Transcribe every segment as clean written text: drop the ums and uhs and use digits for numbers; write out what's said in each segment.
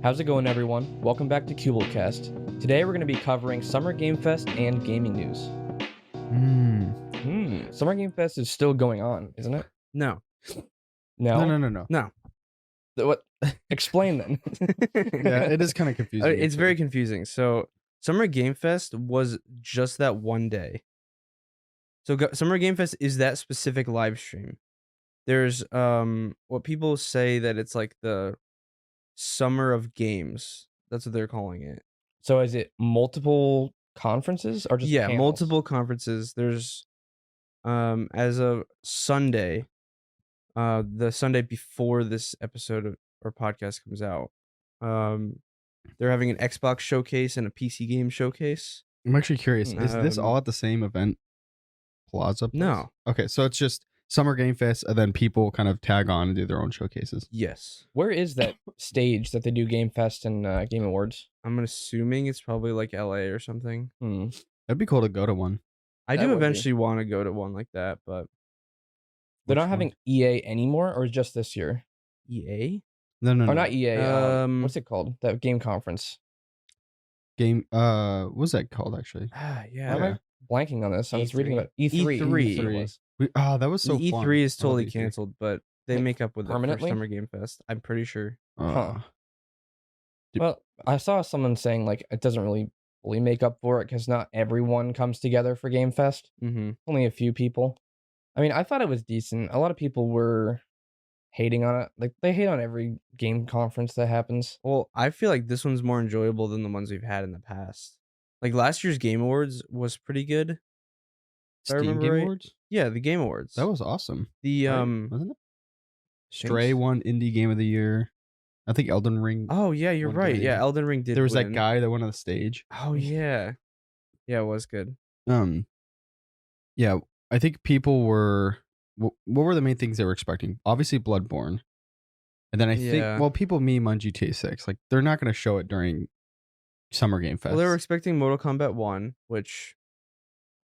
How's it going, everyone? Welcome back to Cubold. Today we're going to be covering Summer Game Fest and gaming news. Summer Game Fest is still going on, isn't it? No. No? No. What? Explain then. Yeah, it is kind of confusing. It's very confusing. So Summer Game Fest was just that one day. So Summer Game Fest is that specific live stream. There's what people say that it's like the Summer of Games. That's what they're calling it. So is it multiple conferences or just panels? Multiple conferences. There's as of Sunday, the Sunday before this episode or podcast comes out, they're having an Xbox showcase and a PC game showcase. I'm actually curious. Is this all at the same event plaza place? No. Okay, so it's just Summer Game Fest, and then people kind of tag on and do their own showcases. Yes. Where is that stage that they do Game Fest and Game Awards? I'm assuming it's probably like LA or something. That'd be cool to go to one. I That do would be. eventually want to go to one like that, but They're Which not one? having EA anymore, or just this year? EA? No. Or not EA. Um, What's it called? That game conference. Game. What's that called actually? Why Yeah. am I blanking on this? I was reading E3. about E3. E3. That's what it was. That was so The fun. E3 is I love totally E3. canceled, but they Like, make up with it for permanently? Summer Game Fest. I'm pretty sure. Huh. Yep. Well, I saw someone saying like it doesn't really fully make up for it because not everyone comes together for Game Fest. Mm-hmm. Only a few people. I mean, I thought it was decent. A lot of people were hating on it. Like they hate on every game conference that happens. Well, I feel like this one's more enjoyable than the ones we've had in the past. Like last year's Game Awards was pretty good. If I Steam remember Game right. Awards. Yeah, the Game Awards. That was awesome. the right? Wasn't it? Stray Thanks. won Indie Game of the Year. I think Elden Ring. Oh yeah, you're One right. game. Yeah, Elden Ring did. there was that win. guy that went on the stage. Oh yeah, yeah, it was good. Yeah, I think people were. What were the main things they were expecting? Obviously, Bloodborne, and then I Yeah. think people meme on GTA 6. Like they're not going to show it during Summer Game Fest. Well, they were expecting Mortal Kombat 1, which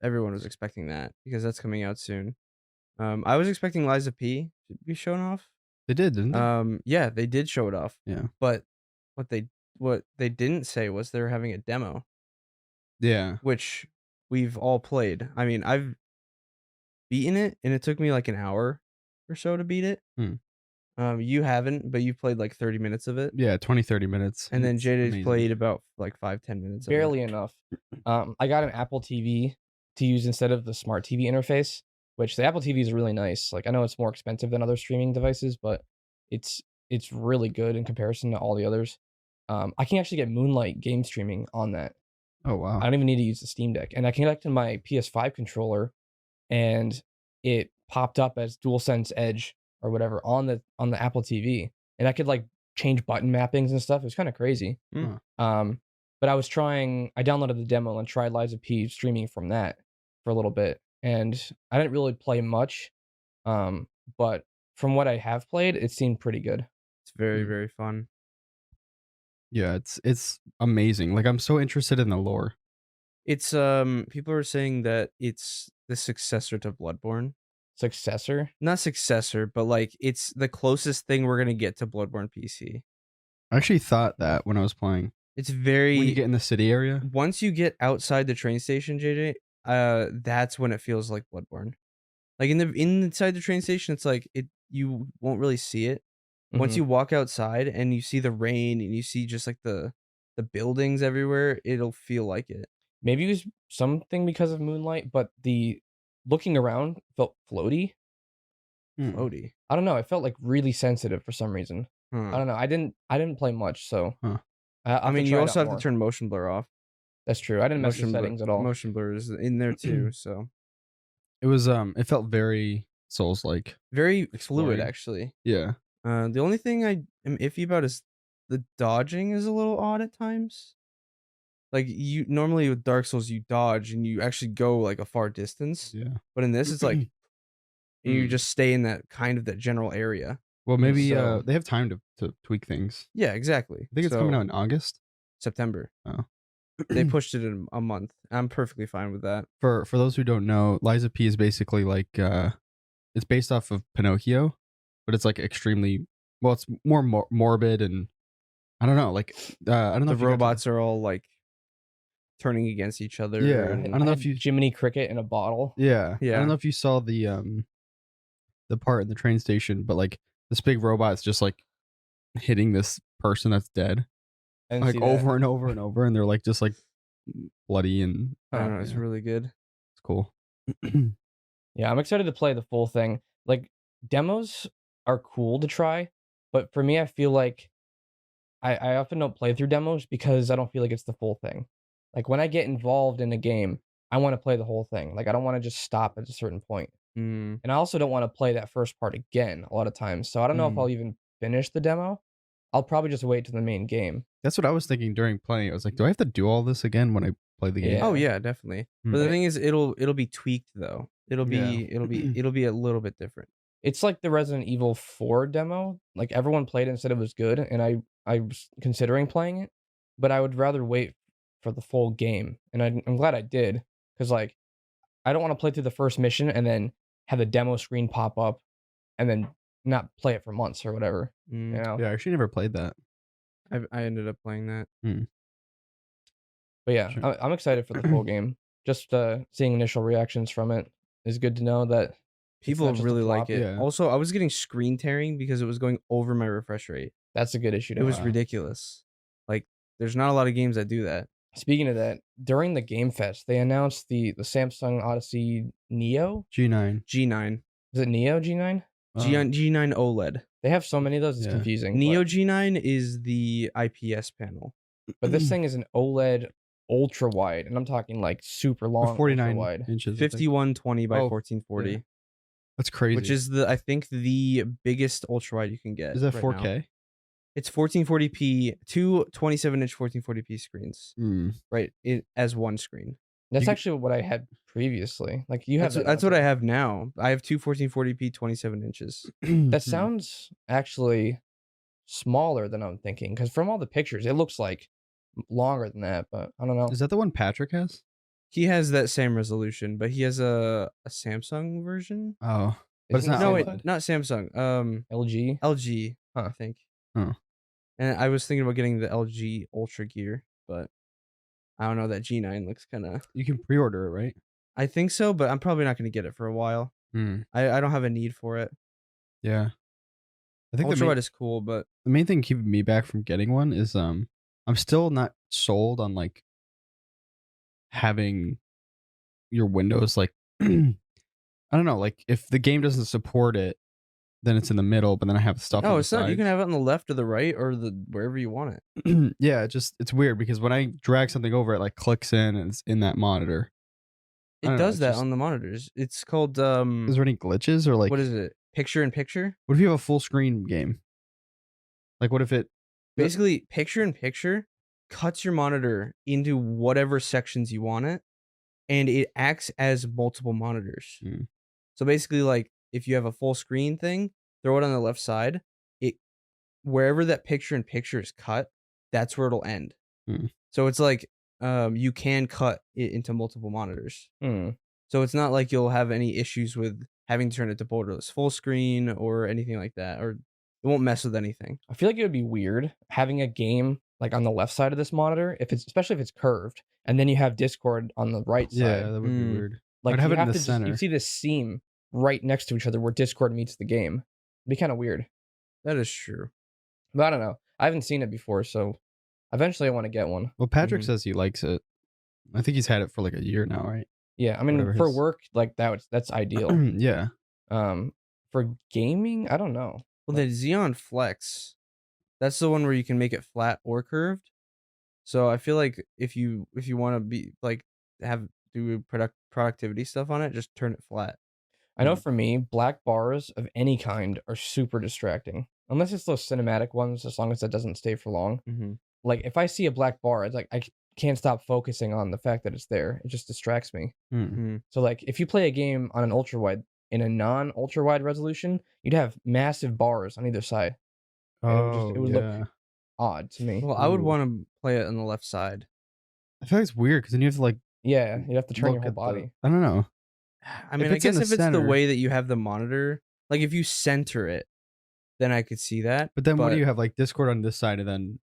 everyone was expecting that because that's coming out soon. I was expecting Lies of P to be shown off. They did, didn't they? Yeah, they did show it off. Yeah. But what they didn't say was they were having a demo, Yeah. which we've all played. I mean, I've beaten it, and it took me like an hour or so to beat it. You haven't, but you've played like 30 minutes of it. Yeah, 20, 30 minutes. And then It's Jada's amazing. played about like 5-10 minutes. Barely of it. enough. I got an Apple TV to use instead of the smart TV interface, which the Apple TV is really nice. Like I know it's more expensive than other streaming devices, but it's really good in comparison to all the others. I can actually get Moonlight game streaming on that. Oh, wow. I don't even need to use the Steam Deck, and I connected my PS5 controller, and it popped up as DualSense Edge or whatever on the Apple TV, and I could like change button mappings and stuff. It was kind of crazy. Hmm. But I downloaded the demo and tried Lies of P streaming from that for a little bit, and I didn't really play much, but from what I have played, it seemed pretty good. It's very, very fun. Yeah, it's amazing. Like I'm so interested in the lore. It's people are saying that it's the successor to Bloodborne. Successor? Not successor, but like it's the closest thing we're gonna get to Bloodborne PC. I actually thought that when I was playing. It's very When you get in the city area. once you get outside the train station, JJ, that's when it feels like Bloodborne. Like inside the train station, it's like you won't really see it. Once Mhm. you walk outside and you see the rain and you see just like the buildings everywhere, it'll feel like it. Maybe it was something because of Moonlight, but the looking around felt floaty. Floaty. I don't know. It felt like really sensitive for some reason. Huh. I don't know. I didn't play much, so. Huh. I mean, you also have to turn motion blur off. That's true. I didn't mess with settings at all. Motion blur is in there too, so It was it felt very Souls-like. very fluid Exploring. actually. Yeah. The only thing I am iffy about is the dodging is a little odd at times. Like you normally with Dark Souls, you dodge and you actually go like a far distance, Yeah. but in this, it's like you just stay in that general area. Well, maybe So- they have time to tweak things. Yeah, exactly. I think it's coming out in August. September. Oh. They pushed it in a month. I'm perfectly fine with that. For those who don't know, Lies of P is basically like it's based off of Pinocchio, but it's like extremely it's more morbid and I don't know. Like I don't know The if you got to- robots are all like turning against each other. Yeah, and- I don't know had if you. Jiminy Cricket in a bottle. Yeah, I Yeah. don't know if you saw the part in the train station, but like this big robot's just like hitting this person that's dead, I didn't like see that. over and over and over, and they're like just like bloody and I don't know. It's yeah, really good. it's cool. Yeah, I'm excited to play the full thing. Like demos are cool to try, but for me, I feel like I often don't play through demos because I don't feel like it's the full thing. Like when I get involved in a game, I want to play the whole thing. Like I don't want to just stop at a certain point. Mm. And I also don't want to play that first part again a lot of times. So I don't know if I'll even finish the demo. I'll probably just wait to the main game. That's what I was thinking during playing. I was like, do I have to do all this again when I play the game? Yeah. Oh yeah, definitely. Hmm. But the thing is, it'll be tweaked though. It'll be Yeah. it'll be a little bit different. It's like the Resident Evil 4 demo. Like everyone played it and said it was good, and I was considering playing it, but I would rather wait for the full game. And I'm glad I did, because like I don't want to play through the first mission and then have the demo screen pop up and then not play it for months or whatever. Mm. You know? Yeah, I actually never played that. I ended up playing that. But yeah, Sure. I'm excited for the full game. Just seeing initial reactions from it is good to know that it's People not just a really like flop. it. Yeah. Also, I was getting screen tearing because it was going over my refresh rate. That's a good issue to It was have. ridiculous. Like, there's not a lot of games that do that. Speaking of that, during the Game Fest, they announced the Samsung Odyssey Neo. G9. G9. Is it Neo G9? G9 OLED. They have so many of those, it's Yeah. confusing. Neo but, G9 is the IPS panel. but this thing is an OLED ultra wide, and I'm talking like super long, ultra 49 wide. inches. I think. 5120 by Oh, 1440, yeah. That's crazy. which is I think the biggest ultra wide you can get. Is that right 4K? now. It's 1440p, two 27-inch 1440p screens, right? As one screen. That's You- actually what I had previously. Like you have That's what I have now. I have two 1440p 27 inches. That sounds actually smaller than I'm thinking, because from all the pictures, it looks like longer than that. But I don't know. Is that the one Patrick has? He has that same resolution, but he has a Samsung version. Oh, but it's Isn't not. it No, OLED. wait, not Samsung. LG. LG, I Huh. think. Huh. And I was thinking about getting the LG Ultra Gear, but I don't know. That G9 looks kind of. You can pre-order it, right? I think so, but I'm probably not going to get it for a while. I don't have a need for it. Yeah. I think Ultra wide is cool, but the main thing keeping me back from getting one is I'm still not sold on like having your windows like I don't know, like if the game doesn't support it, then it's in the middle, but then I have stuff. no, on it's the not. You sides. can have it on the left or the right or the wherever you want it. Yeah, it's weird because when I drag something over, it like clicks in and it's in that monitor. I It don't know, does it's that just- on the monitors. It's called Is there any glitches or like what is it? Picture in picture. what if you have a full screen game? Like what if it Basically, picture in picture cuts your monitor into whatever sections you want it, and it acts as multiple monitors. Hmm. So basically, like if you have a full screen thing, throw it on the left side. It wherever that picture in picture is cut, that's where it'll end. Hmm. So it's like you can cut it into multiple monitors. So it's not like you'll have any issues with having to turn it to borderless full screen or anything like that, or it won't mess with anything. I feel like it would be weird having a game like on the left side of this monitor, especially if it's curved, and then you have Discord on the right Yeah, side. that would be weird. Like I'd have you it in the to center. you see this seam right next to each other where Discord meets the game. It'd be kind of weird. That is true. But I don't know. I haven't seen it before, so eventually I want to get one. Well, Patrick Mhm. says he likes it. I think he's had it for like a year now, right? Yeah, I mean Whatever for his- work, like that's ideal. Yeah. For gaming, I don't know. Well, the Xeon Flex, that's the one where you can make it flat or curved. So I feel like if you want to be like do productivity stuff on it, just turn it flat. I know for me, black bars of any kind are super distracting. Unless it's those cinematic ones, as long as it doesn't stay for long. Mm-hmm. Like if I see a black bar, it's like I can't stop focusing on the fact that it's there. It just distracts me. So like if you play a game on an ultra wide in a non ultra wide resolution, you'd have massive bars on either side. Oh, it would yeah. look odd to me. Well, I would Ooh. want to play it on the left side. I feel like it's weird because then you have to like Yeah, you'd have to turn your look whole at body. I don't know. I mean, If I it's in guess the if it's the center- way that you have the monitor, like if you center it, then I could see that. But then what do you have like Discord on this side and then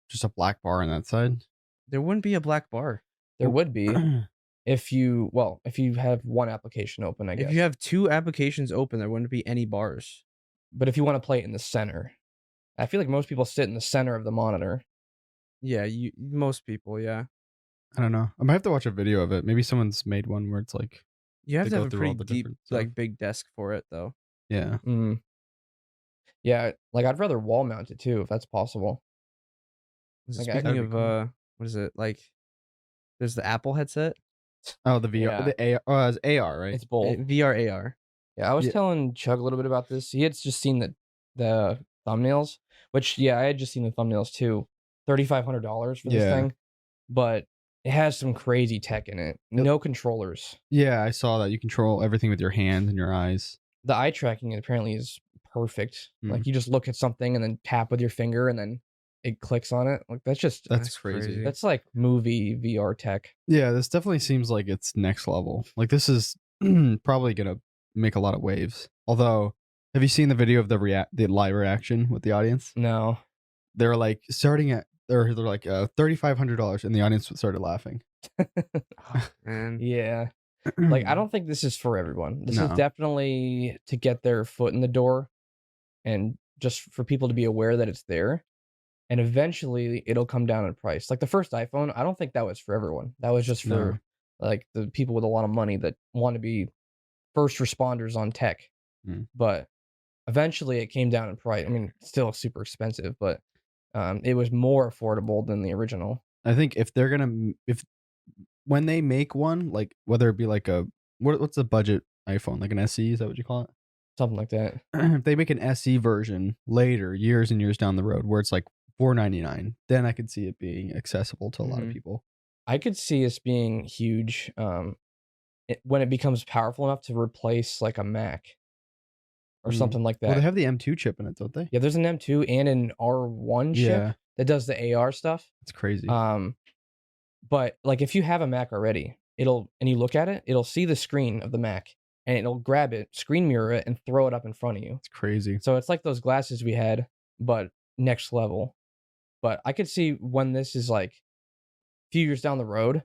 just a black bar on that side. There wouldn't be a black bar. There would be if you have one application open, I guess. If you have 2 applications open, there wouldn't be any bars. But if you want to play it in the center, I feel like most people sit in the center of the monitor. Yeah, most people, yeah. I don't know. I might have to watch a video of it. Maybe someone's made one where it's like, You have They to go have a through pretty all the deep, different stuff. like big desk for it, though. yeah. Mm. Yeah, like I'd rather wall mount it too if that's possible. Like, Speaking that'd of be cool. what is it like? There's the Apple headset, Oh, the VR, Yeah. the AR. Oh, it's AR, right? It's both. VR AR. Yeah, I was Yeah. telling Chug a little bit about this. He had just seen the thumbnails, which I had just seen the thumbnails too. $3,500 for this Yeah. thing, but it has some crazy tech in it. No controllers. Yeah, I saw that. You control everything with your hands and your eyes. The eye tracking apparently is perfect. Like you just look at something and then tap with your finger and then it clicks on it. Like that's That's crazy. that's like movie VR tech. Yeah, this definitely seems like it's next level. Like this is probably gonna make a lot of waves. Although, have you seen the video of the live reaction with the audience? No. They were like starting at they're like $3,500, and the audience started laughing. Oh, man. Yeah. Like I don't think this is for everyone. This is No. definitely to get their foot in the door and just for people to be aware that it's there. And eventually it'll come down in price. Like the first iPhone, I don't think that was for everyone. That was just for like the people with a lot of money that want to be first responders on tech. Mm. But eventually it came down in price. I mean, it's still super expensive, but it was more affordable than the original. I think if they're gonna when they make one, like whether it be like what's the budget iPhone, like an SE, is that what you call it? Something like that. If they make an SE version later, years and years down the road, where it's like $499, then I could see it being accessible to a lot of people. I could see us being huge when it becomes powerful enough to replace like a Mac or something like that. Well, they have the M2 chip in it, don't they? Yeah, there's an M2 and an R1 chip that does the AR stuff. It's crazy. But like if you have a Mac already, and you look at it, it'll see the screen of the Mac and it'll grab it, screen mirror it, and throw it up in front of you. It's crazy. So it's like those glasses we had, but next level. But I could see when this is like a few years down the road,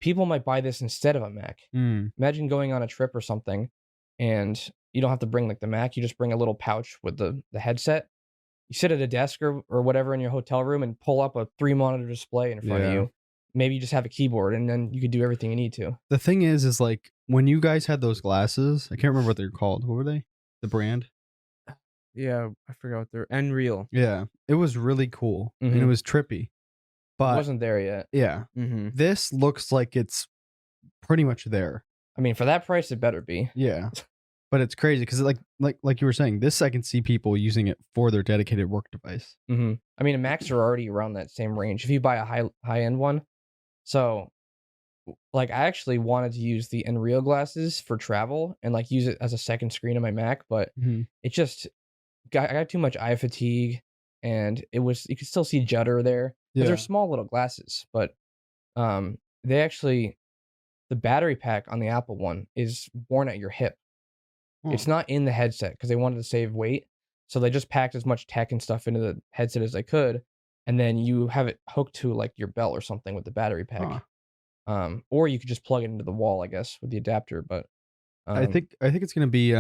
people might buy this instead of a Mac. Imagine going on a trip or something and you don't have to bring like the Mac. You just bring a little pouch with the headset. You sit at a desk or whatever in your hotel room and pull up a 3-monitor display in front of you. Maybe you just have a keyboard and then you could do everything you need to. The thing is like when you guys had those glasses, I can't remember what they're called. What were they? The brand? Yeah, I forgot what they're Unreal. Yeah, it was really cool and it was trippy. But It wasn't there yet. Yeah, this looks like it's pretty much there. I mean, for that price, it better be. Yeah, but it's crazy because like you were saying, this I can see people using it for their dedicated work device. I mean, Macs are already around that same range. If you buy a high end one, so like I actually wanted to use the Unreal glasses for travel and like use it as a second screen on my Mac, but it just I got too much eye fatigue, and you could still see judder there. Yeah. They're small little glasses, but they actually the battery pack on the Apple one is worn at your hip. It's not in the headset because they wanted to save weight. So they just packed as much tech and stuff into the headset as they could. And then you have it hooked to like your belt or something with the battery pack. Or you could just plug it into the wall, I guess, with the adapter. But I think it's gonna be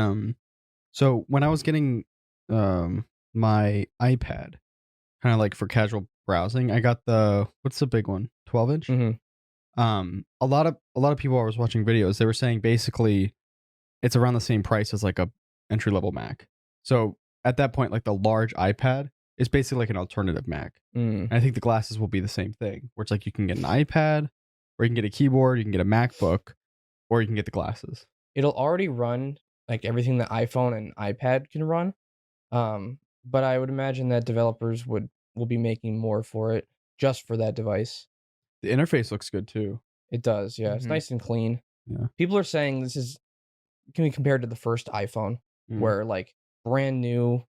so when I was getting my iPad, kind of like for casual browsing, I got what's the big one? 12-inch? A lot of people I was watching videos, they were saying basically it's around the same price as like a entry-level Mac. So at that point, like the large iPad is basically like an alternative Mac. And I think the glasses will be the same thing, where it's like you can get an iPad, or you can get a keyboard, you can get a MacBook, or you can get the glasses. It'll already run like everything the iPhone and iPad can run. But I would imagine that developers will be making more for it just for that device. The interface looks good too. It does, yeah. It's nice and clean. Yeah. People are saying this can be compared to the first iPhone, where like brand new,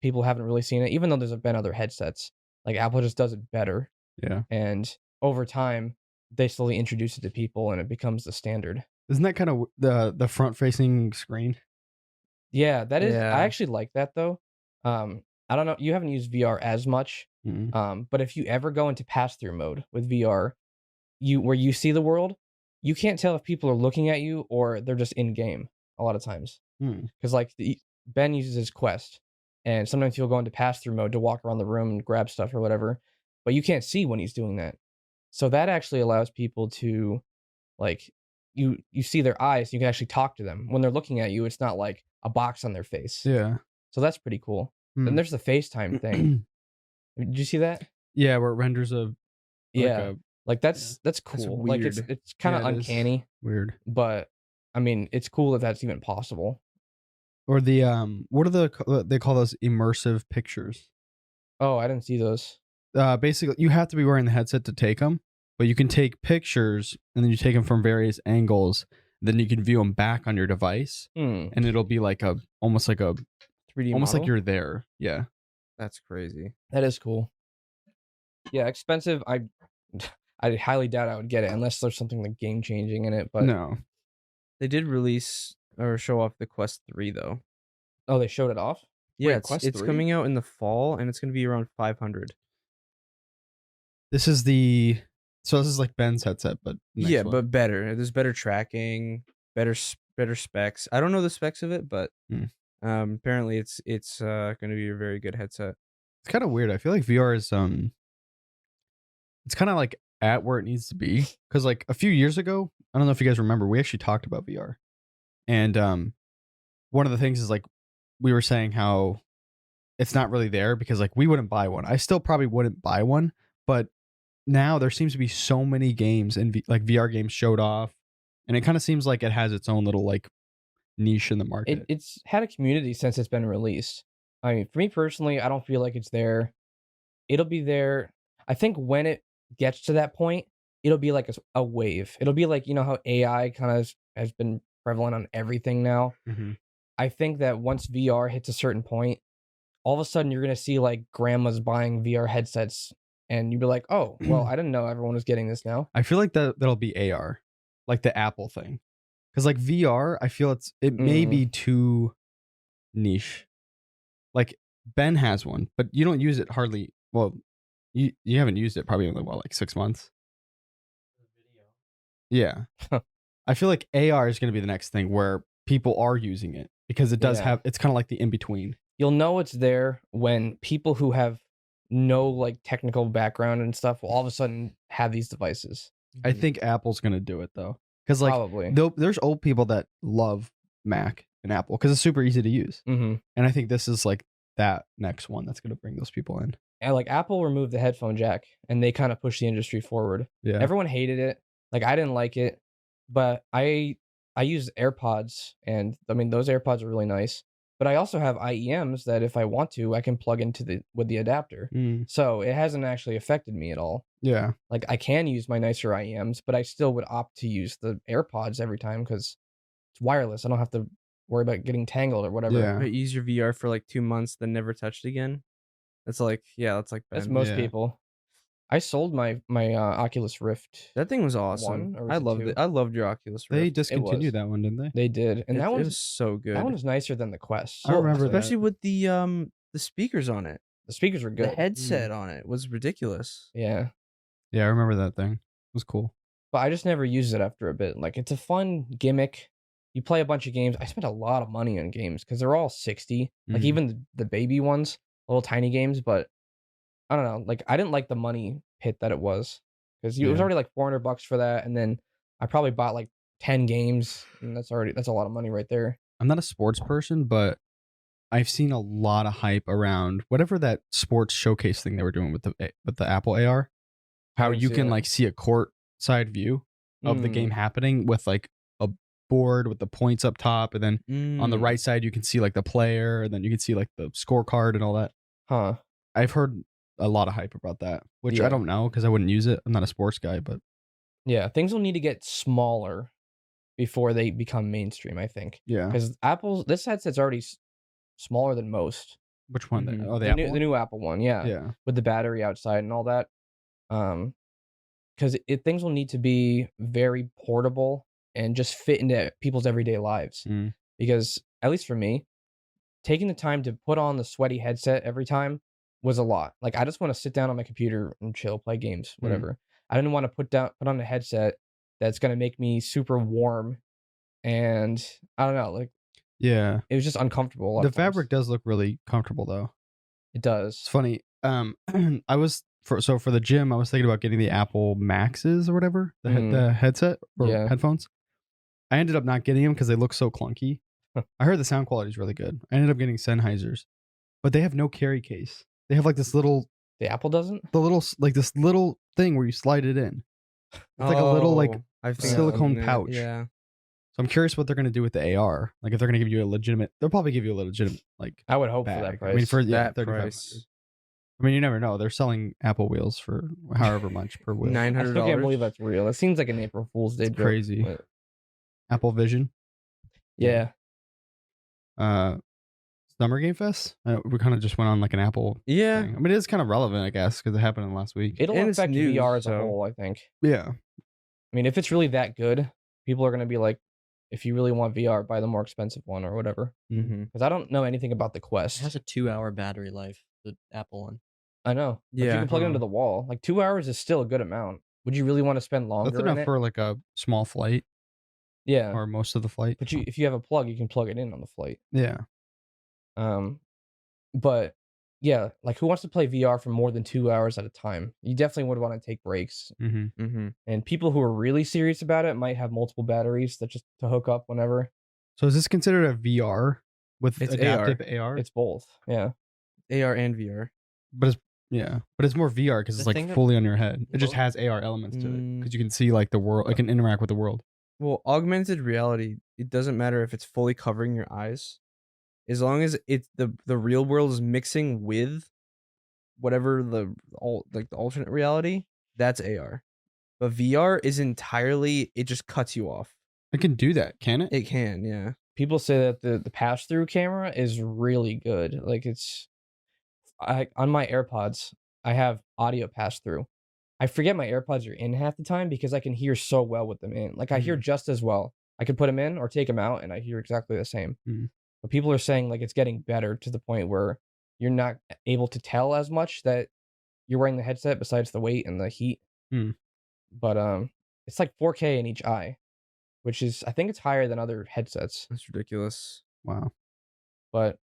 people haven't really seen it, even though there's been other headsets. Like Apple just does it better. Yeah. And over time, they slowly introduce it to people and it becomes the standard. Isn't that kind of the front facing screen? Yeah, that is. Yeah. I actually like that though. I don't know. You haven't used VR as much, But if you ever go into pass-through mode with VR, where you see the world, you can't tell if people are looking at you or they're just in game a lot of times. Because like Ben uses his Quest, and sometimes he'll go into pass-through mode to walk around the room and grab stuff or whatever, but you can't see when he's doing that. So that actually allows people to, like, you see their eyes, you can actually talk to them. When they're looking at you, it's not like a box on their face. Yeah. So that's pretty cool. Then there's the FaceTime thing. Did you see that? Yeah, where it renders a Yeah. Like that's cool. Like weird. it's kind of Yeah, it is uncanny, weird. but I mean, it's cool if that's even possible. Or the what are they call those immersive pictures? Oh, I didn't see those. Basically, you have to be wearing the headset to take them, but you can take pictures and then you take them from various angles. Then you can view them back on your device, and it'll be like almost like a 3D almost like model? you're there. Yeah. That's crazy. That is cool. Yeah, expensive. I highly doubt I would get it unless there's something like game changing in it. But No. They did release or show off the Quest 3 though. oh, they showed it off. Yeah, Wait, Quest it's 3? coming out in the fall and it's going to be around 500. This is this is like Ben's headset, but next Yeah, one. but better. There's better tracking, better specs. I don't know the specs of it, but apparently it's going to be a very good headset. It's kind of weird. I feel like VR is it's kind of like at where it needs to be, because like a few years ago, I don't know if you guys remember, we actually talked about VR, and one of the things is like we were saying how it's not really there because like we wouldn't buy one. I still probably wouldn't buy one, but now there seems to be so many games and like VR games showed off, and it kind of seems like it has its own little like niche in the market. It's had a community since it's been released. I mean, for me personally, I don't feel like it's there. It'll be there. I think when it gets to that point, it'll be like a wave. It'll be like, you know how AI kind of has been prevalent on everything now. I think that once VR hits a certain point, all of a sudden you're gonna see like grandmas buying VR headsets, and you'd be like, "Oh, well, I didn't know everyone was getting this now." I feel like that'll be AR, like the Apple thing, because like VR, I feel it may be too niche. Like Ben has one, but you don't use it hardly. Well, you haven't used it probably in like 6 months. Yeah, I feel like AR is going to be the next thing where people are using it because it does Yeah. have. It's kind of like the in between. You'll know it's there when people who have no like technical background and stuff will all of a sudden have these devices. I think Apple's going to do it though, because like Probably. there's old people that love Mac and Apple because it's super easy to use, and I think this is like that next one that's going to bring those people in. And like Apple removed the headphone jack, and they kind of pushed the industry forward. Yeah, Everyone hated it. Like I didn't like it, but I use AirPods, and I mean those AirPods are really nice. But I also have IEMs that if I want to, I can plug into with the adapter. So it hasn't actually affected me at all. Yeah, Like I can use my nicer IEMs, but I still would opt to use the AirPods every time because it's wireless. I don't have to worry about getting tangled or whatever. Yeah. But use your VR for like 2 months, then never touched again. That's like that's like That's Ben. most Yeah. people. I sold my Oculus Rift. That thing was awesome. One, or was I it loved two? it. I loved your Oculus they Rift. discontinued was. that one, didn't they? They did, and that it one's was so good. that one was nicer than the Quest. I remember that. especially with the speakers on it. The speakers were The good. headset on it was ridiculous. Yeah, Yeah, I remember that thing. It was cool. but I just never used it after a bit. Like it's a fun gimmick. You play a bunch of games. I spent a lot of money on games because they're all 60. Like Mhm. even the baby ones, little tiny games. But I don't know. Like I didn't like the money pit that it was because it was Yeah. already like $400 for that, and then I probably bought like 10 games, and that's a lot of money right there. I'm not a sports person, but I've seen a lot of hype around whatever that sports showcase thing they were doing with the Apple AR. I How didn't you see can that. like see a court side view of the game happening with like a board with the points up top, and then on the right side you can see like the player, and then you can see like the scorecard and all that. Huh. I've heard a lot of hype about that, which Yeah. I don't know because I wouldn't use it. I'm not a sports guy, but Yeah, things will need to get smaller before they become mainstream, I think. yeah. Because this headset's already smaller than most. Which one? Mhm. Oh, the The Apple. new, the new Apple one, yeah, Yeah. with the battery outside and all that. Because things will need to be very portable and just fit into people's everyday lives. Mm. Because at least for me, taking the time to put on the sweaty headset every time was a lot. Like, I just want to sit down on my computer and chill, play games, whatever. I didn't want to put on a headset that's gonna make me super warm, and I don't know, like Yeah. it was just uncomfortable a lot The of times. fabric does look really comfortable though. It It's does. funny. I was for the gym, I was thinking about getting the Apple Maxes or whatever, the headset or Yeah. headphones. I ended up not getting them because they look so clunky. I heard the sound quality is really good. I ended up getting Sennheisers, but they have no carry case. They have like this little, The Apple doesn't? this little thing where you slide it in. It's like a little like I've seen silicone that, pouch. Yeah. So I'm curious what they're gonna do with the AR. Like if they're gonna give you a legitimate, they'll probably give you a legitimate like I would hope for bag. that price. I mean for That 3,500. price. I mean you never know. They're selling Apple wheels for however much per wheel. I $900. still can't believe that's real. It seems like an April Fool's Day It's joke. crazy. But Apple Vision. yeah. Summer Game Fest. We kind of just went on like an Apple. Yeah. thing. I mean it is kind of relevant, I guess, because it happened in the last week. It'll And it's affect news, VR as a so- whole, I think. Yeah. I mean, if it's really that good, people are gonna be like, if you really want VR, buy the more expensive one or whatever. Mm-hmm. Because I don't know anything about the It Quest. has a 2-hour battery life, the Apple one. I know. But you Yeah. can plug it into the wall. Like 2 hours is still a good amount. Would you really want to spend longer That's in enough it? for like a small flight Yeah. or most of the flight. But if you have a plug, you can plug it in on the flight. Yeah. But yeah, like who wants to play VR for more than 2 hours at a time? You definitely would want to take breaks. Mm-hmm. Mm-hmm. And people who are really serious about it might have multiple batteries that just to hook up whenever. So is this considered a VR with It's adaptive AR? It's both. Yeah. AR and VR. But it's more VR because The it's like thing that- fully on your head. It just Well- has AR elements to it Mm. because you can see like the world. It can interact with the world. Well, augmented reality, it doesn't matter if it's fully covering your eyes. As long as it's the real world is mixing with whatever the alternate reality, that's AR. But VR is entirely, it just cuts you off. It can do that, can it? It can, yeah. People say that the pass through camera is really good. Like on my AirPods, I have audio pass through. I forget my AirPods are in half the time because I can hear so well with them in. Like I hear just as well. I could put them in or take them out and I hear exactly the same. But people are saying like it's getting better to the point where you're not able to tell as much that you're wearing the headset besides the weight and the heat. But it's like 4K in each eye, which is I think it's higher than other headsets. That's ridiculous. Wow. But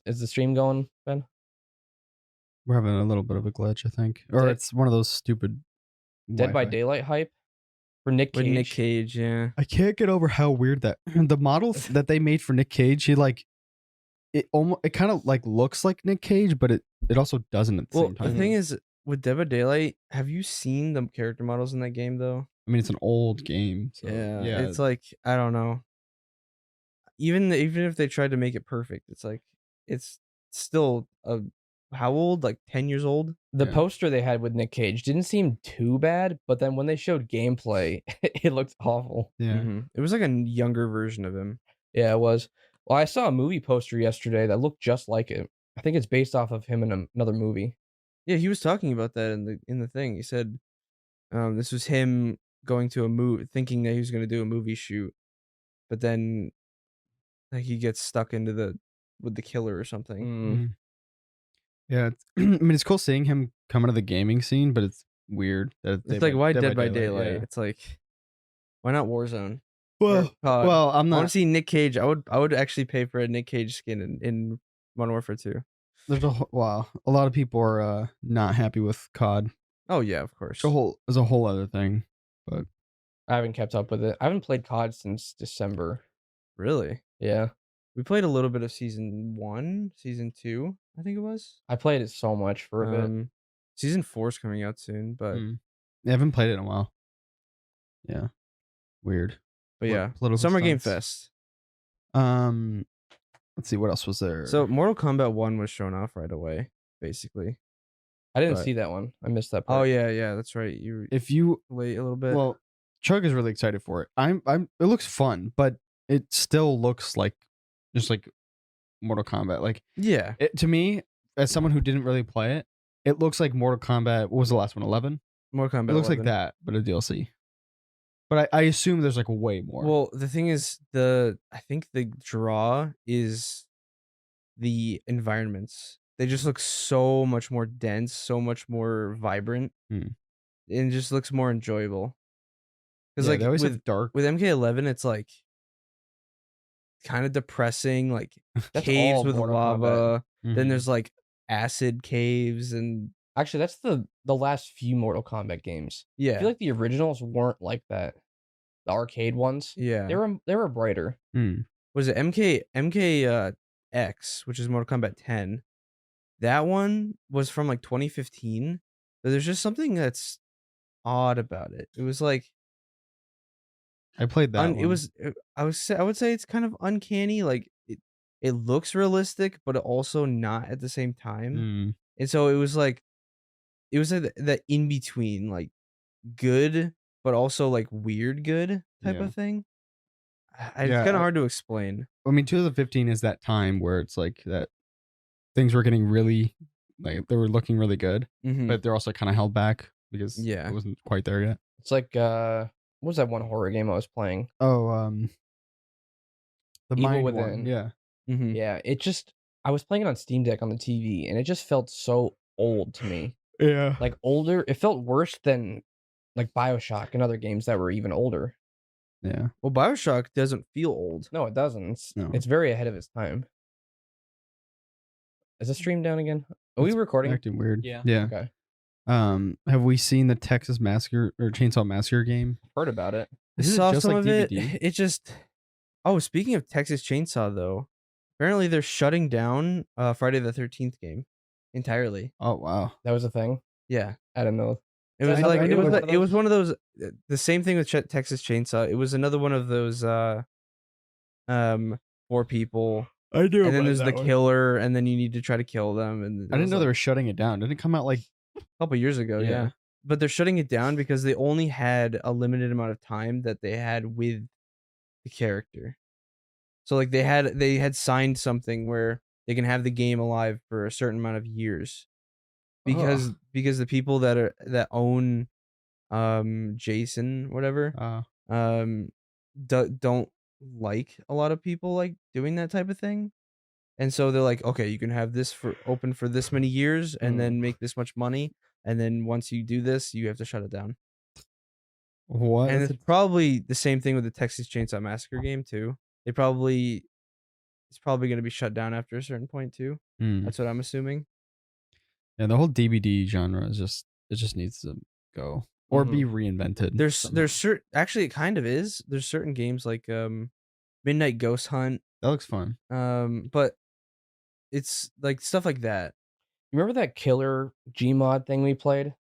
is the stream going, Ben? We're having a little bit of a glitch, I think, or Dead- it's one of those stupid Dead by Wi-Fi. Daylight hype for Nick Cage. With Nick Cage, yeah. I can't get over how weird that the model that they made for Nick Cage. He like it kind of like looks like Nick Cage, but it also doesn't at the Well, same the time. thing is, with Dead by Daylight, have you seen the character models in that game though? I mean, it's an old game. So, yeah, yeah. it's like I don't know. Even if they tried to make it perfect, it's like it's still how old? Like 10 years old? The Yeah. poster they had with Nick Cage didn't seem too bad, but then when they showed gameplay, it looked awful. yeah. Mhm. It was like a younger version of him. Yeah, it was. Well, I saw a movie poster yesterday that looked just like it. I think it's based off of him in another movie. Yeah, he was talking about that in the thing. He said this was him going to a movie, thinking that he was going to do a movie shoot, but then like he gets stuck into with the killer or something. Mm. Yeah, I mean, it's cool seeing him come into the gaming scene, but it's weird that It's like why Dead by Daylight? yeah. It's like why not Warzone? Well, COD. well, I'm I want not. to see Nick Cage. I would actually pay for a Nick Cage skin in Modern Warfare 2. There's a lot of people are not happy with COD. Oh yeah, of course. It's a whole other thing. But I haven't kept up with it. I haven't played COD since December. Really? Yeah. We played a little bit of season 1, season 2, I think it was. I played it so much for a bit. Season 4 is coming out soon, but I haven't played it in a while. Yeah, weird. yeah, Political Summer Game stunts. Fest. Let's see what else was there. So Mortal Kombat 1 was shown off right away, basically. I didn't but- see that one. I missed that part. Oh yeah, that's right. You if you late a little bit. well, Chug is really excited for it. I'm. It looks fun, but it still looks like just like Mortal Kombat. Like yeah, to me, as someone who didn't really play it, it looks like Mortal Kombat. What was the last one? 11. Mortal Kombat. It looks 11. like that, but a DLC. But I assume there's like way more. Well, the thing is, I think the draw is the environments. they just look so much more dense, so much more vibrant, Hmm. and it just looks more enjoyable. Because Yeah, like they always with have dark. MK11, it's like kind of depressing, like That's caves all with Mortal Kombat. lava. Then Mhm. there's like acid caves and Actually, that's the last few Mortal Kombat games. I yeah, feel like the originals weren't like that. The arcade ones, yeah. they were brighter. Hmm. Was it MK X, which is Mortal Kombat 10? That one was from like 2015. But there's just something that's odd about it. It was like I played that it one. was I would say it's kind of uncanny. Like it looks realistic, but also not at the same time. Hmm. And so it was like that in between, like good, but also like weird good type Yeah. of thing. It's Yeah. kind of hard to explain. I mean, 2015 is that time where it's like that things were getting really, like they were looking really good, Mm-hmm. but they're also kind of held back because Yeah. it wasn't quite there yet. It's like what was that one horror game I was playing? Oh, the Evil mind Within. one. Yeah. Mm-hmm. Yeah, I was playing it on Steam Deck on the TV, and it just felt so old to me. Yeah. Like older, it felt worse than like BioShock and other games that were even older. Yeah. Well, BioShock doesn't feel old. No, it doesn't. No. It's very ahead of its time. Is the stream down again? Are we It's recording? acting weird. Yeah. Yeah. Okay. Have we seen the Texas Massacre or Chainsaw Massacre game? Heard about it. I Isn't it saw just some like of it. DVD? It just. Oh, speaking of Texas Chainsaw, though, apparently they're shutting down Friday the 13th game entirely. Oh wow. That was a thing. Yeah, I don't know. it So was another- like I knew it was one of those. The same thing with Texas Chainsaw. It was another one of those. 4 people, I do. and then there's the killer, and then you need to try to kill them. And I didn't know they were shutting it down. Didn't it come out like? a couple years ago. Yeah. Yeah, but they're shutting it down because they only had a limited amount of time that they had with the character. So like they had signed something where they can have the game alive for a certain amount of years, because the people that own Jason whatever don't like a lot of people like doing that type of thing. And so they're like, okay, you can have this for open for this many years and then make this much money, and then once you do this, you have to shut it down. What? And it's probably the same thing with the Texas Chainsaw Massacre game too. It's probably going to be shut down after a certain point too. That's what I'm assuming. Yeah, the whole DVD genre is it just needs to go or be reinvented. There's actually it kind of is. There's certain games like Midnight Ghost Hunt. That looks fun. But it's like stuff like that. You remember that killer Gmod thing we played?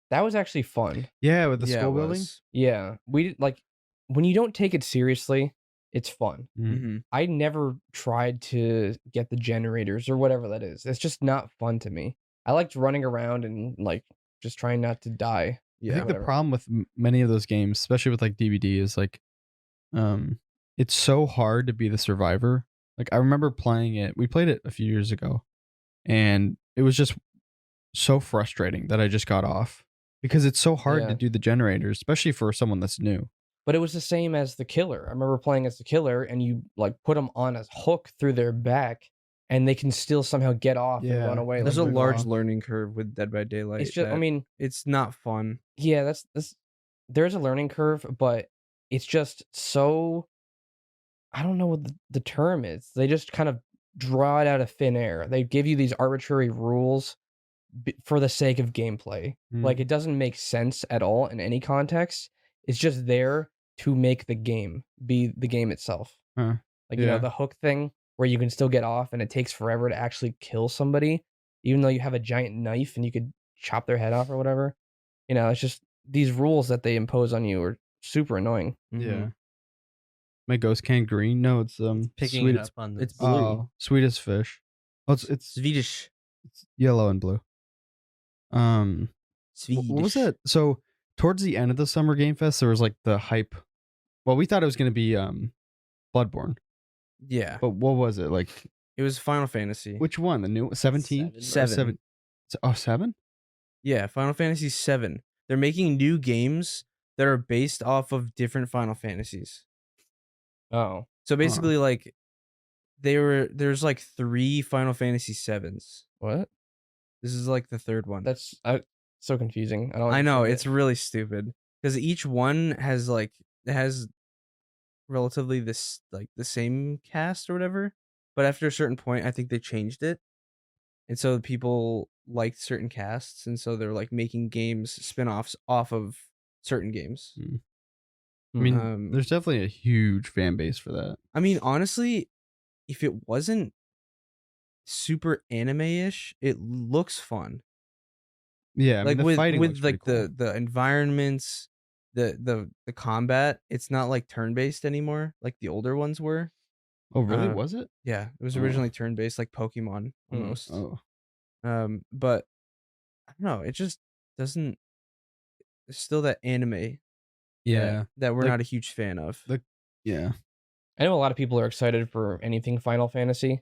That was actually fun. Yeah, with the Yeah, it school building. was. Yeah, we like when you don't take it seriously, it's fun. Mhm. I never tried to get the generators or whatever that is. It's just not fun to me. I liked running around and like just trying not to die. I Yeah. think the whatever. problem with many of those games, especially with like DVD, is like, it's so hard to be the survivor. Like I remember playing it. We played it a few years ago, and it was just so frustrating that I just got off because it's so hard Yeah. to do the generators, especially for someone that's new. But it was the same as the killer. I remember playing as the killer, and you like put them on a hook through their back, and they can still somehow get off and Yeah. run away. There's a like, move large off. learning curve with Dead by Daylight. It's just, I that mean, it's not fun. yeah, that's there's a learning curve, but it's just so I don't know what the term is. They just kind of draw it out of thin air. They give you these arbitrary rules for the sake of gameplay. Like it doesn't make sense at all in any context. It's just there to make the game be the game itself. Huh. Like you know Yeah. the hook thing where you can still get off and it takes forever to actually kill somebody, even though you have a giant knife and you could chop their head off or whatever. You know, it's just these rules that they impose on you are super annoying. Yeah. My ghost can green. No, it's Picking sweet. it up on it's this. blue. Oh, sweet as fish. Oh, it's Swedish. yellow and blue. What was that? So towards the end of the Summer Game Fest, there was like the hype. Well, we thought it was going to be Bloodborne, Yeah. but what was it like? It was Final Fantasy. Which one? The new 17? Seven. Oh, 7? Yeah, Final Fantasy 7. They're making new games that are based off of different Final Fantasies. Oh, So basically, like there's like 3 Final Fantasy 7s. What? This is like the 3rd one. That's so confusing. I don't. I know, understand it's really stupid because each one has like it has relatively this like the same cast or whatever, but after a certain point, I think they changed it, and so people liked certain casts, and so they're like making games spin-offs off of certain games. I mean, Um, there's definitely a huge fan base for that. I mean, honestly, if it wasn't super anime-ish, it looks fun. Yeah, I mean, Like the fighting looks with pretty like cool. the environments, the combat, it's not like turn-based anymore like the older ones were. Oh, really? Was it? Yeah, it was Oh. originally turn-based like Pokemon almost. Oh, But I don't know, it just doesn't it's still that anime yeah. that we're Like- not a huge fan of. Yeah. I know a lot of people are excited for anything Final Fantasy,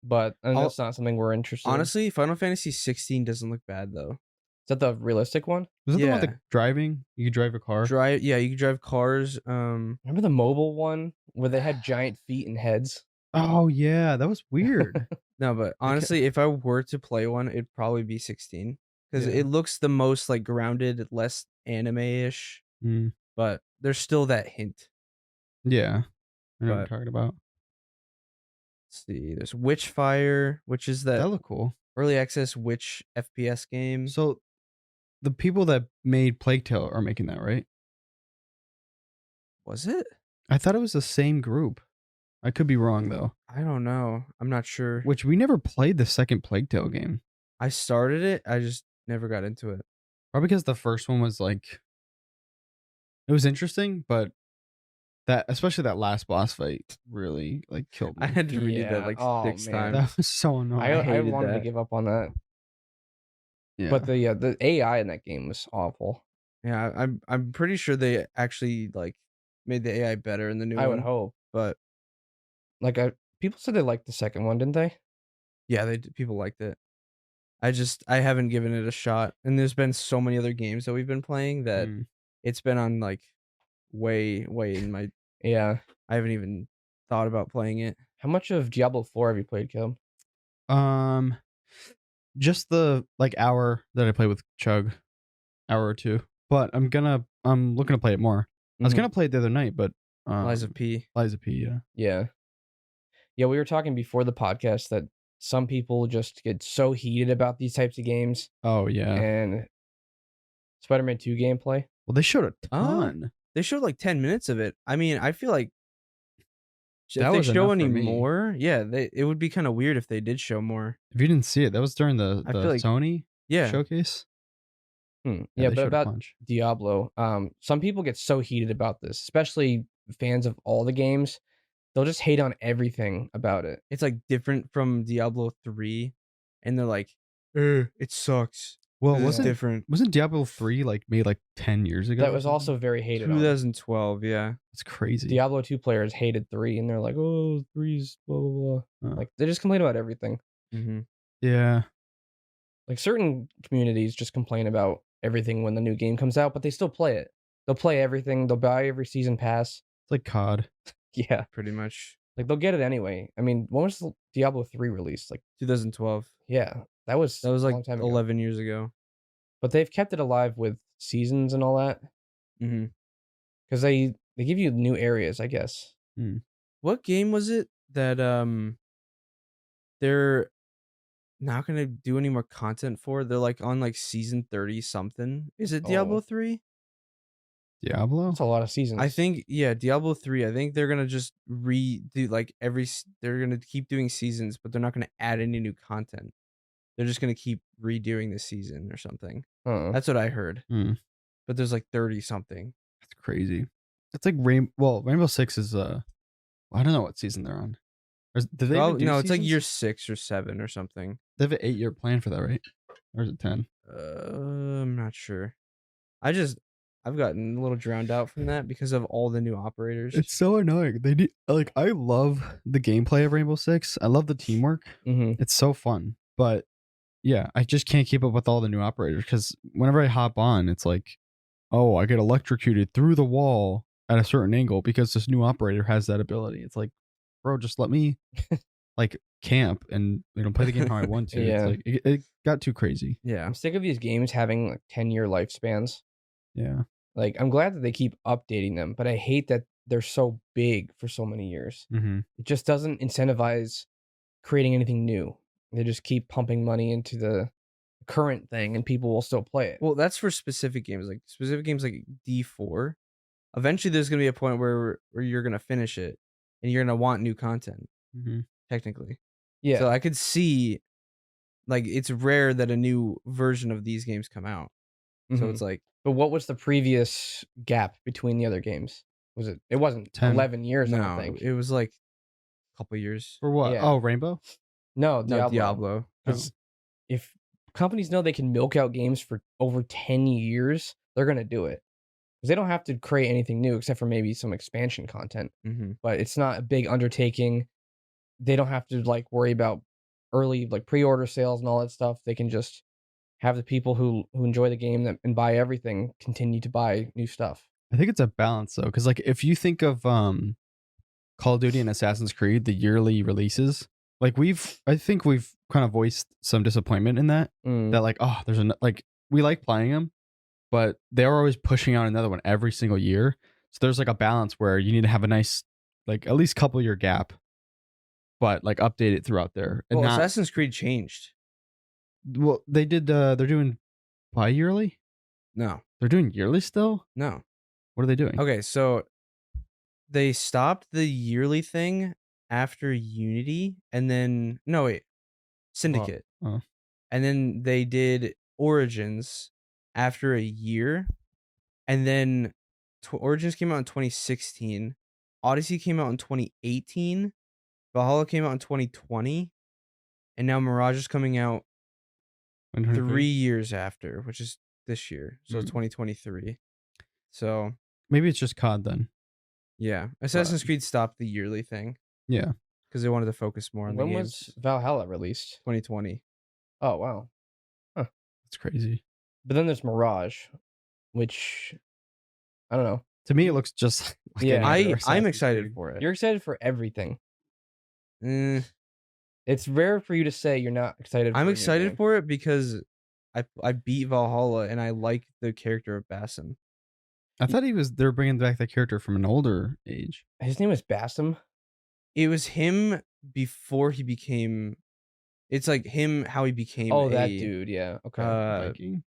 but that's not something we're interested in. Honestly, Final Fantasy 16 doesn't look bad though. Is that the realistic one? Was it the one with Yeah. the driving? You could drive a car? You can drive cars. Remember the mobile one where they had giant feet and heads? Oh, yeah. That was weird. No, but honestly, if I were to play one, it'd probably be 16 because Yeah. it looks the most like grounded, less anime-ish, Mm, but there's still that hint. yeah. I know what you're But- talking about. Let's see, there's Witchfire, which is that That looked cool. early access witch FPS game. So, the people that made Plague Tale are making that, right? Was it? I thought it was the same group. I could be wrong, though. I don't know. I'm not sure. Which we never played the second Plague Tale game. I started it. I just never got into it. Probably because the first one was like, it was interesting, but that, especially that last boss fight, really like killed me. I had to read Yeah. that like Oh, 6 man. times. That was so annoying. I hated wanted to that. give up on that, Yeah. but the AI in that game was awful. Yeah, I'm pretty sure they actually like made the AI better in the new I one. would hope. But Like people said they liked the second one, didn't they? yeah, people liked it. I haven't given it a shot, and there's been so many other games that we've been playing that Mm. it's been on like way in my. Yeah. I haven't even thought about playing it. How much of Diablo 4 have you played, Caleb? Just the like hour that I played with Chug, hour or two. But I'm looking to play it more. I was Mhm. gonna play it the other night, but Lies of P. Liza P, yeah. Yeah. Yeah, we were talking before the podcast that some people just get so heated about these types of games Oh yeah. and Spider-Man 2 gameplay. Well, they showed a Oh, ton. They showed like 10 minutes of it. I mean, I feel like That if they was show enough any for me. more, yeah, it would be kind of weird if they did show more. If you didn't see it, that was during the I feel like- Sony Yeah. showcase. Yeah, they but showed a about bunch. Diablo, some people get so heated about this, especially fans of all the games. They'll just hate on everything about it. It's like different from Diablo 3, and they're like, it sucks. Well, It's wasn't different. Diablo 3 like made like 10 years ago? That or was something? also very hated on. 2012, yeah. It's crazy. Diablo 2 players hated 3, and they're like, oh, 3's blah, blah, blah. Oh. Like, they just complain about everything. Mm-hmm. Yeah. Like, certain communities just complain about everything when the new game comes out, but they still play it. They'll play everything. They'll buy every season pass. It's like COD. Yeah. Pretty much. Like, they'll get it anyway. I mean, when was the Diablo 3 released? Like, 2012. yeah. That was That was a like long time ago. 11 years ago. But they've kept it alive with seasons and all that. Mm-hmm. Because they give you new areas, I guess. What game was it that they're not gonna do any more content for? They're like on like season 30 something. Is it Diablo Oh. 3? Diablo? That's a lot of seasons. I think Diablo 3. I think they're gonna just redo like they're gonna keep doing seasons, but they're not gonna add any new content. They're just gonna keep redoing the season or something. Uh-uh. That's what I heard. Hmm. But there's like 30 something. That's crazy. It's like Rainbow Six is I don't know what season they're on. Did they Oh, even do no, it's like seasons? year 6 or 7 or something. They have an 8-year plan for that, right? Or is it 10? I'm not sure. I've gotten a little drowned out from that because of all the new operators. It's so annoying. They need like I love the gameplay of Rainbow Six. I love the teamwork. Mm-hmm. It's so fun. But yeah, I just can't keep up with all the new operators because whenever I hop on, it's like, oh, I get electrocuted through the wall at a certain angle because this new operator has that ability. It's like, bro, just let me like camp and play the game how I want to. Yeah. It's like it got too crazy. Yeah. I'm sick of these games having like 10-year lifespans. Yeah. Like, I'm glad that they keep updating them, but I hate that they're so big for so many years. Mm-hmm. It just doesn't incentivize creating anything new. They just keep pumping money into the current thing, and people will still play it. Well, that's for specific games like D4. Eventually, there's gonna be a point where you're gonna finish it, and you're gonna want new content. Mm-hmm. Technically, Yeah. So I could see, like, it's rare that a new version of these games come out. So Mhm. it's like, But what was the previous gap between the other games? Was it? It wasn't 10. 11 years. I don't no, think. it was like a couple years. For what? Yeah. Oh, Rainbow. No, No, Diablo. Diablo. Because if companies know they can milk out games for over 10 years, they're gonna do it. Because they don't have to create anything new except for maybe some expansion content. Mm-hmm. But it's not a big undertaking. They don't have to like worry about early like pre-order sales and all that stuff. They can just have the people who enjoy the game and buy everything continue to buy new stuff. I think it's a balance though, because like if you think of Call of Duty and Assassin's Creed, the yearly releases, like I think we've kind of voiced some disappointment in that. Mm. That like, oh, like we like playing them, but they're always pushing out another one every single year. So there's like a balance where you need to have a nice, like at least couple year gap, but like update it throughout there. And Well, not, Assassin's Creed changed. well, they did. They're doing bi-yearly. No, They're doing yearly still. no. What are they doing? Okay, so they stopped the yearly thing after Unity, and then no wait, Syndicate, Oh. and then they did Origins after a year, and then Origins came out in 2016, Odyssey came out in 2018, Valhalla came out in 2020, and now Mirage is coming out 3 years after, which is this year, so 2023. So Maybe it's just COD then. yeah, Assassin's Creed stopped the yearly thing Yeah. because they wanted to focus more on When the games. was Valhalla released? 2020. Oh wow. That's crazy. But then there's Mirage, which I don't know. To me, it looks just like Yeah. any other I'm Assassin's excited Creed. for it. You're excited for everything. Eh, It's rare for you to say you're not excited. I'm for a new excited game. for it because I beat Valhalla and I like the character of Basim. I thought they're bringing back that character from an older age. His name is Basim. It was him before he became. It's like him how he became. Oh, that dude. Yeah. Okay. Viking.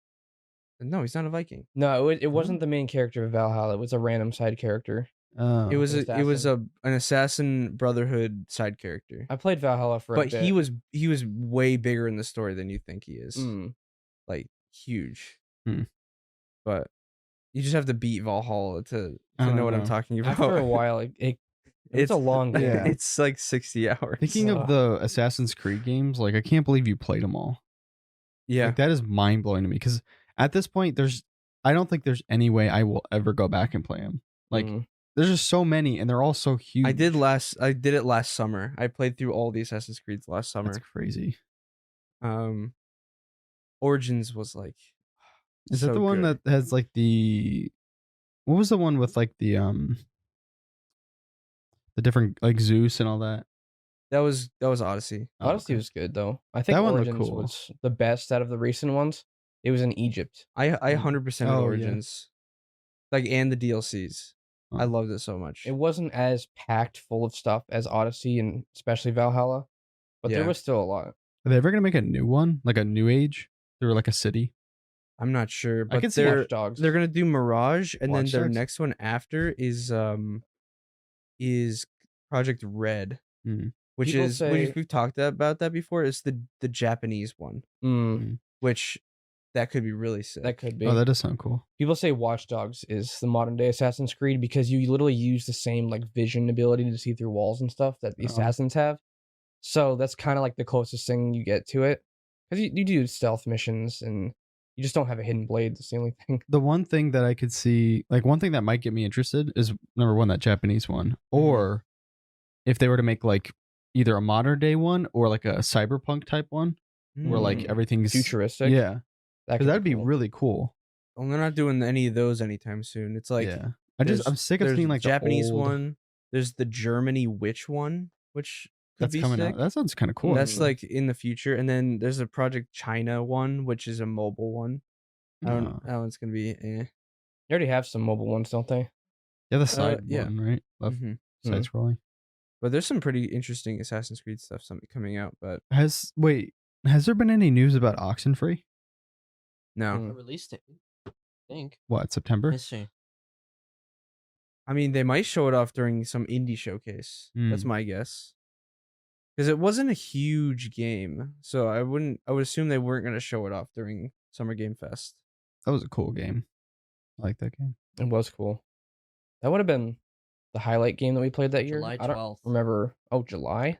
No, he's not a Viking. No, it wasn't the main character of Valhalla. It was a random side character. Oh. It was assassin. an Assassin Brotherhood side character. I played Valhalla for a But bit. he was way bigger in the story than you think he is. Mm. Like huge. Hmm. But you just have to beat Valhalla to I don't know what I'm know. talking about. After a while, it's a long game. Yeah. It's like 60 hours. Thinking of the Assassin's Creed games, like I can't believe you played them all. Yeah. Like that is mind blowing to me because at this point, I don't think there's any way I will ever go back and play them. Like Mm. there's just so many, and they're all so huge. I did it last summer. I played through all the Assassin's Creeds last summer. That's crazy. Origins was like Is so that the one good. that has like the? What was the one with like the different like Zeus and all that? That was Odyssey. Oh, Odyssey okay. was good though. I think That one looked Origins cool. was the best out of the recent ones. It was in Egypt. I 100% Oh, yeah. Origins. Like, and the DLCs. Oh. I loved it so much. It wasn't as packed full of stuff as Odyssey and especially Valhalla, but there Yeah. was still a lot. Are they ever gonna make a new one, like a new age? They were like a city. I'm not sure, but could see they're Watch Dogs. gonna do Mirage, and then Watch their Dogs? next one after is Project Red, Hmm. which People is say- we've talked about that before. It's the Japanese one, Mm, which that could be really sick. that could be. Oh, that does sound cool. People say Watch Dogs is the modern day Assassin's Creed because you literally use the same like vision ability to see through walls and stuff that the Oh. assassins have. So that's kind of like the closest thing you get to it. Because you do stealth missions and you just don't have a hidden blade. That's the only thing. The one thing that I could see, like one thing that might get me interested is number one, that Japanese one, or if they were to make like either a modern day one or like a cyberpunk type one where like Mm. everything's Futuristic. Yeah, That because that'd be cool. really cool. Well, they're not doing any of those anytime soon. It's like yeah, I'm there's- sick of there's seeing the like the Japanese old- one. There's the Germany witch one, which That's be coming sick. out. That sounds kind of cool. That's actually. like in the future, and then there's a Project China one, which is a mobile one. I don't. Oh. That one's gonna be. They already have some mobile ones, don't they? Yeah, the side yeah. one, right? Left Mhm. side scrolling. But there's some pretty interesting Assassin's Creed stuff coming out. But Has there been any news about Oxenfree? no, Mm. A release date. I think. What, September? Let's see. I mean they might show it off during some indie showcase. That's my guess. Because it wasn't a huge game, so I would assume they weren't gonna show it off during Summer Game Fest. That was a cool game. I like that game. It was cool. That would have been the highlight game that we played that year. July I don't 12th. remember. Oh, July?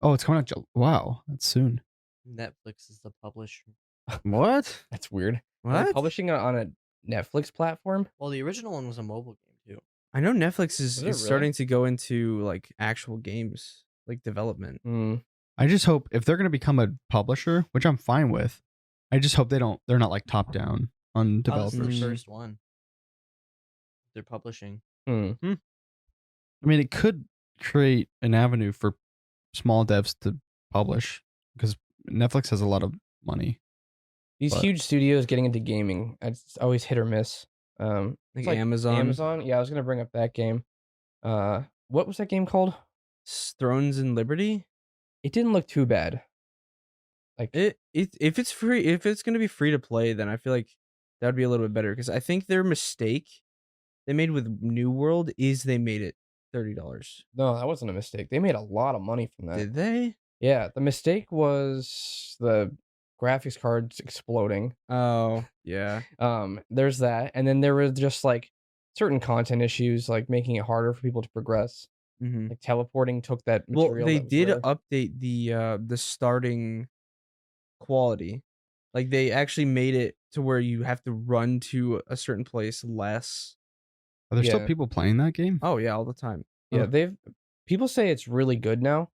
Oh, it's coming out. Wow, that's soon. Netflix is the publisher. What? That's weird. Are they What? publishing it on a Netflix platform? Well, the original one was a mobile game too. I know Netflix Is it is really? starting to go into like actual games, like development. Mm. I just hope if they're gonna become a publisher, which I'm fine with, I just hope they're not like top down on Oh, this is developers. the first one. They're publishing. Hmm. I mean, it could create an avenue for small devs to publish because Netflix has a lot of money. These But- huge studios getting into gaming, it's always hit or miss. Like It's Amazon. Amazon. Yeah, I was gonna bring up that game. What was that game called? Thrones and Liberty. It didn't look too bad. Like If it's free, if it's gonna be free to play, then I feel like that'd be a little bit better. Because I think their mistake they made with New World is they made it $30. no, that wasn't a mistake. They made a lot of money from that. Did they? Yeah, the mistake was the graphics cards exploding. Oh yeah. There's that, and then there was just like certain content issues, like making it harder for people to progress. Mm-hmm. Like teleporting took that Well, material. they that was did rare. update the starting quality. Like they actually made it to where you have to run to a certain place less. Are there still Yeah. people playing that game? Oh yeah, all the time. Yeah, Oh. people say it's really good now.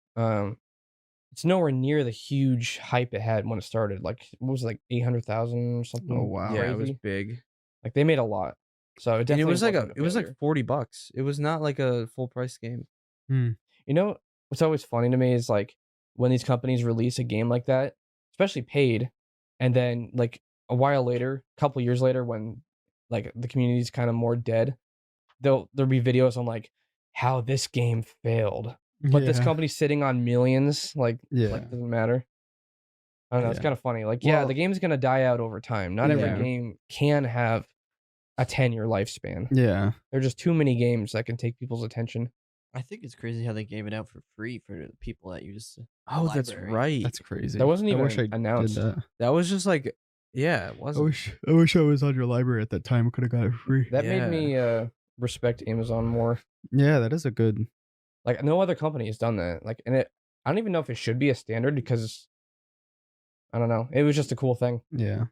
It's nowhere near the huge hype it had when it started. Like what was it, like 800,000 or something? Oh, wow. Yeah, it was crazy? big. Like they made a lot. So it And definitely it was like wasn't it was like failure. $40. It was not like a full price game. You know what's always funny to me is like when these companies release a game like that, especially paid, and then like a while later, a couple years later, when like the community's kind of more dead, there'll be videos on like how this game failed, but this Yeah. company's sitting on millions. Like Yeah. it doesn't matter. I don't know. It's Yeah. kind of funny. Like yeah, Well- the game's gonna die out over time. Not every Yeah. game can have a 10-year lifespan. Yeah. There are just too many games that can take people's attention. I think it's crazy how they gave it out for free for the people that use the Oh, that's library. right. That's crazy. That wasn't I even wish I did announced. that. That was just like, yeah, it I wasn't. wish I was on your library at that time. I could have got it free. That Yeah. made me respect Amazon more. Yeah, that is a good. Like no other company has done that. Like, and I don't even know if it should be a standard because I don't know. It was just a cool thing. Yeah.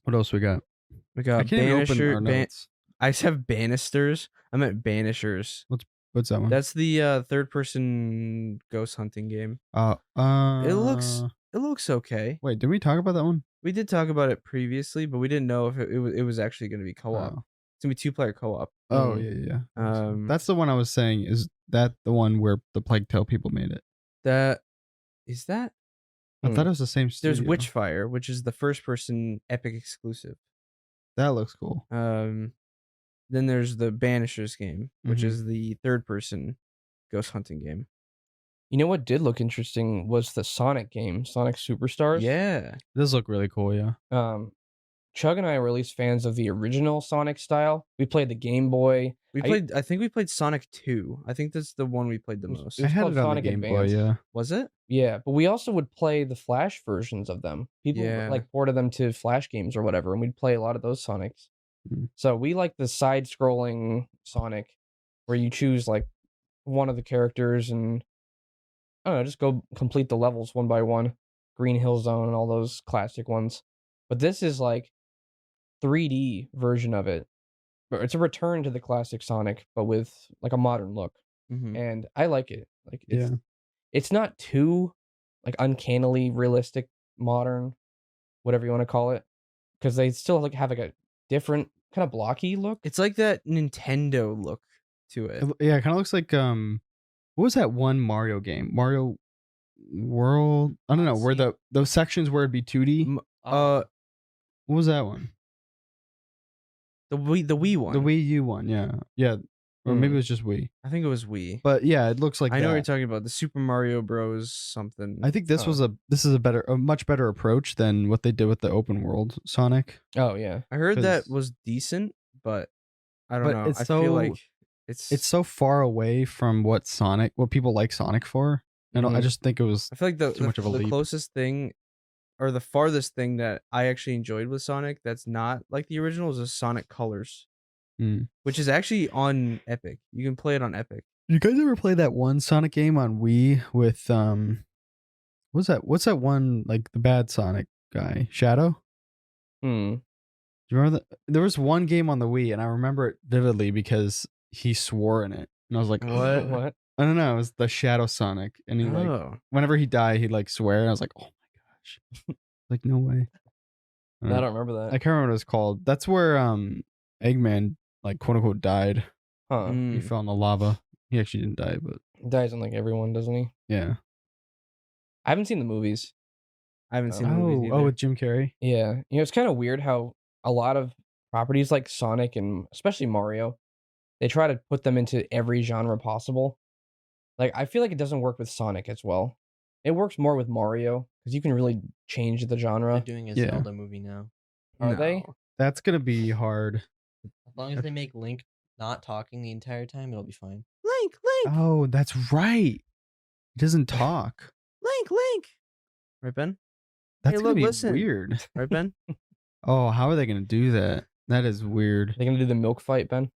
What else we got? We I got can't even open our Banisher. notes. I have Banisters. I meant Banishers. What's that one? That's the third person ghost hunting game. It looks okay. Wait, did we talk about that one? We did talk about it previously, but we didn't know if it was actually going to be co-op. Oh. It's gonna be 2-player co-op. Oh Mm. yeah. That's That's the one I was saying. Is that the one where the Plague Tale people made it? that. Is that I Hmm. thought it was the same there's studio. Witchfire, which is the first person Epic exclusive. That looks cool. Then there's the Banishers game, which Mhm. is the third person ghost hunting game. You know what did look interesting was the Sonic game, Sonic Superstars. Yeah. It does look really cool. Yeah. Chug and I were at least fans of the original Sonic style. We played the Game Boy. I think we played Sonic 2. I think that's the one we played the It was- most. it I was had called it on Sonic the Game Advance. Boy. Yeah. Was it? Yeah, but we also would play the Flash versions of them. People Yeah. like ported them to Flash games or whatever, and we'd play a lot of those Sonics. Mhm. So we like the side-scrolling Sonic, where you choose like one of the characters and I don't know, just go complete the levels one by one. Green Hill Zone and all those classic ones. But this is like 3D version of it. But it's a return to the classic Sonic, but with like a modern look. Mm-hmm. And I like it. Like it's Yeah. it's not too like uncannily realistic, modern, whatever you want to call it, because they still like have like a different kind of blocky look. It's like that Nintendo look to it. Yeah. It kind of looks like What was that one Mario game? Mario World? I don't know. Where Odyssey? those sections where it'd be 2D? M- Oh. What was that one? the Wii one. The Wii U one, yeah. Yeah. Or maybe it was just Wii. I think it was Wii. But yeah, it looks like I know what you're that. talking about. The Super Mario Bros. Something. I think this is a much better approach than what they did with the open world Sonic. Oh yeah. I heard that 'cause- was decent, but I don't But know. it's I feel so- like it's It's so far away from what people like Sonic for. And I Mhm. just think it was I feel like too much of a the leap. closest thing or the farthest thing that I actually enjoyed with Sonic that's not like the original is Sonic Colors, which is actually on Epic. You can play it on Epic. You guys ever play that one Sonic game on Wii with what's that one, like the bad Sonic guy? Shadow? Hmm. Do you remember that? There was one game on the Wii and I remember it vividly because he swore in it. And I was like, What? What? I don't know, it was the Shadow Sonic. And he like Oh. whenever he died, he'd like swear. And I was like, oh my gosh. Like, no way. I don't remember that. I can't remember what it's called. That's where Eggman, like, quote unquote, died. Huh? He fell in the lava. He actually didn't die, but Dies on like everyone, doesn't he? yeah. I haven't seen the movies. I haven't seen the movies Oh, either. with Jim Carrey. Yeah, it's kind of weird how a lot of properties like Sonic and especially Mario, they try to put them into every genre possible. Like I feel like it doesn't work with Sonic as well. It works more with Mario because you can really change the They're genre. doing a Yeah. Zelda movie now. Are they? No. That's gonna be hard. As long as they make Link not talking the entire time, it'll be fine. Link. Oh, that's right. He doesn't talk. Link. Right, Ben? That's Hey, gonna look, be listen. weird. Right, Ben? Oh, how are they gonna do that? That is weird. They're gonna do the milk fight, Ben.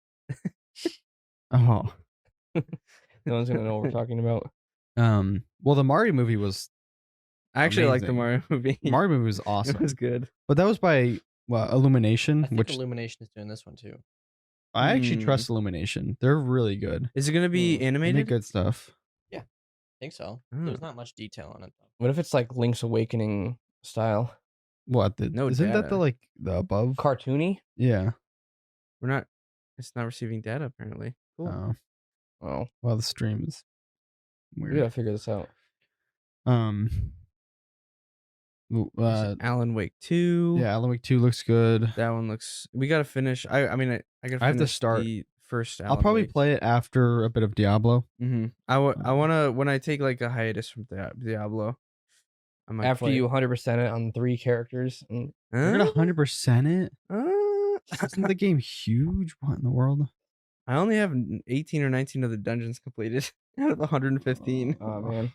Oh. No one's gonna know what we're talking about. Well, the Mario movie was I actually like the Amazing. Mario movie. Mario movie was It awesome. was good. But that was by Illumination, I think which Illumination is doing this one too. I actually Hmm. trust Illumination. They're really good. Is it going to be Hmm. They animated? make good stuff. I think so. Oh. There's not much detail on it though. What if it's like Link's Awakening style, What? No Isn't that data. the above? cartoony? Yeah. We're not. It's not receiving data apparently. Cool. Oh. Oh, Well, the stream is we weird. gotta figure this out. Alan Wake 2. Yeah, Alan Wake 2 looks good. That one looks. We gotta finish. I mean, I gotta. I have to finish start. the first. I'll probably play it after a bit of Diablo. Mm-hmm. I wanna when I take like a hiatus from Diablo. I might After play you it. 100% it on 3 characters, and You're gonna 100% it? Uh, Isn't the game huge? What in the world? I only have 18 or 19 of the dungeons completed out of 115. oh man,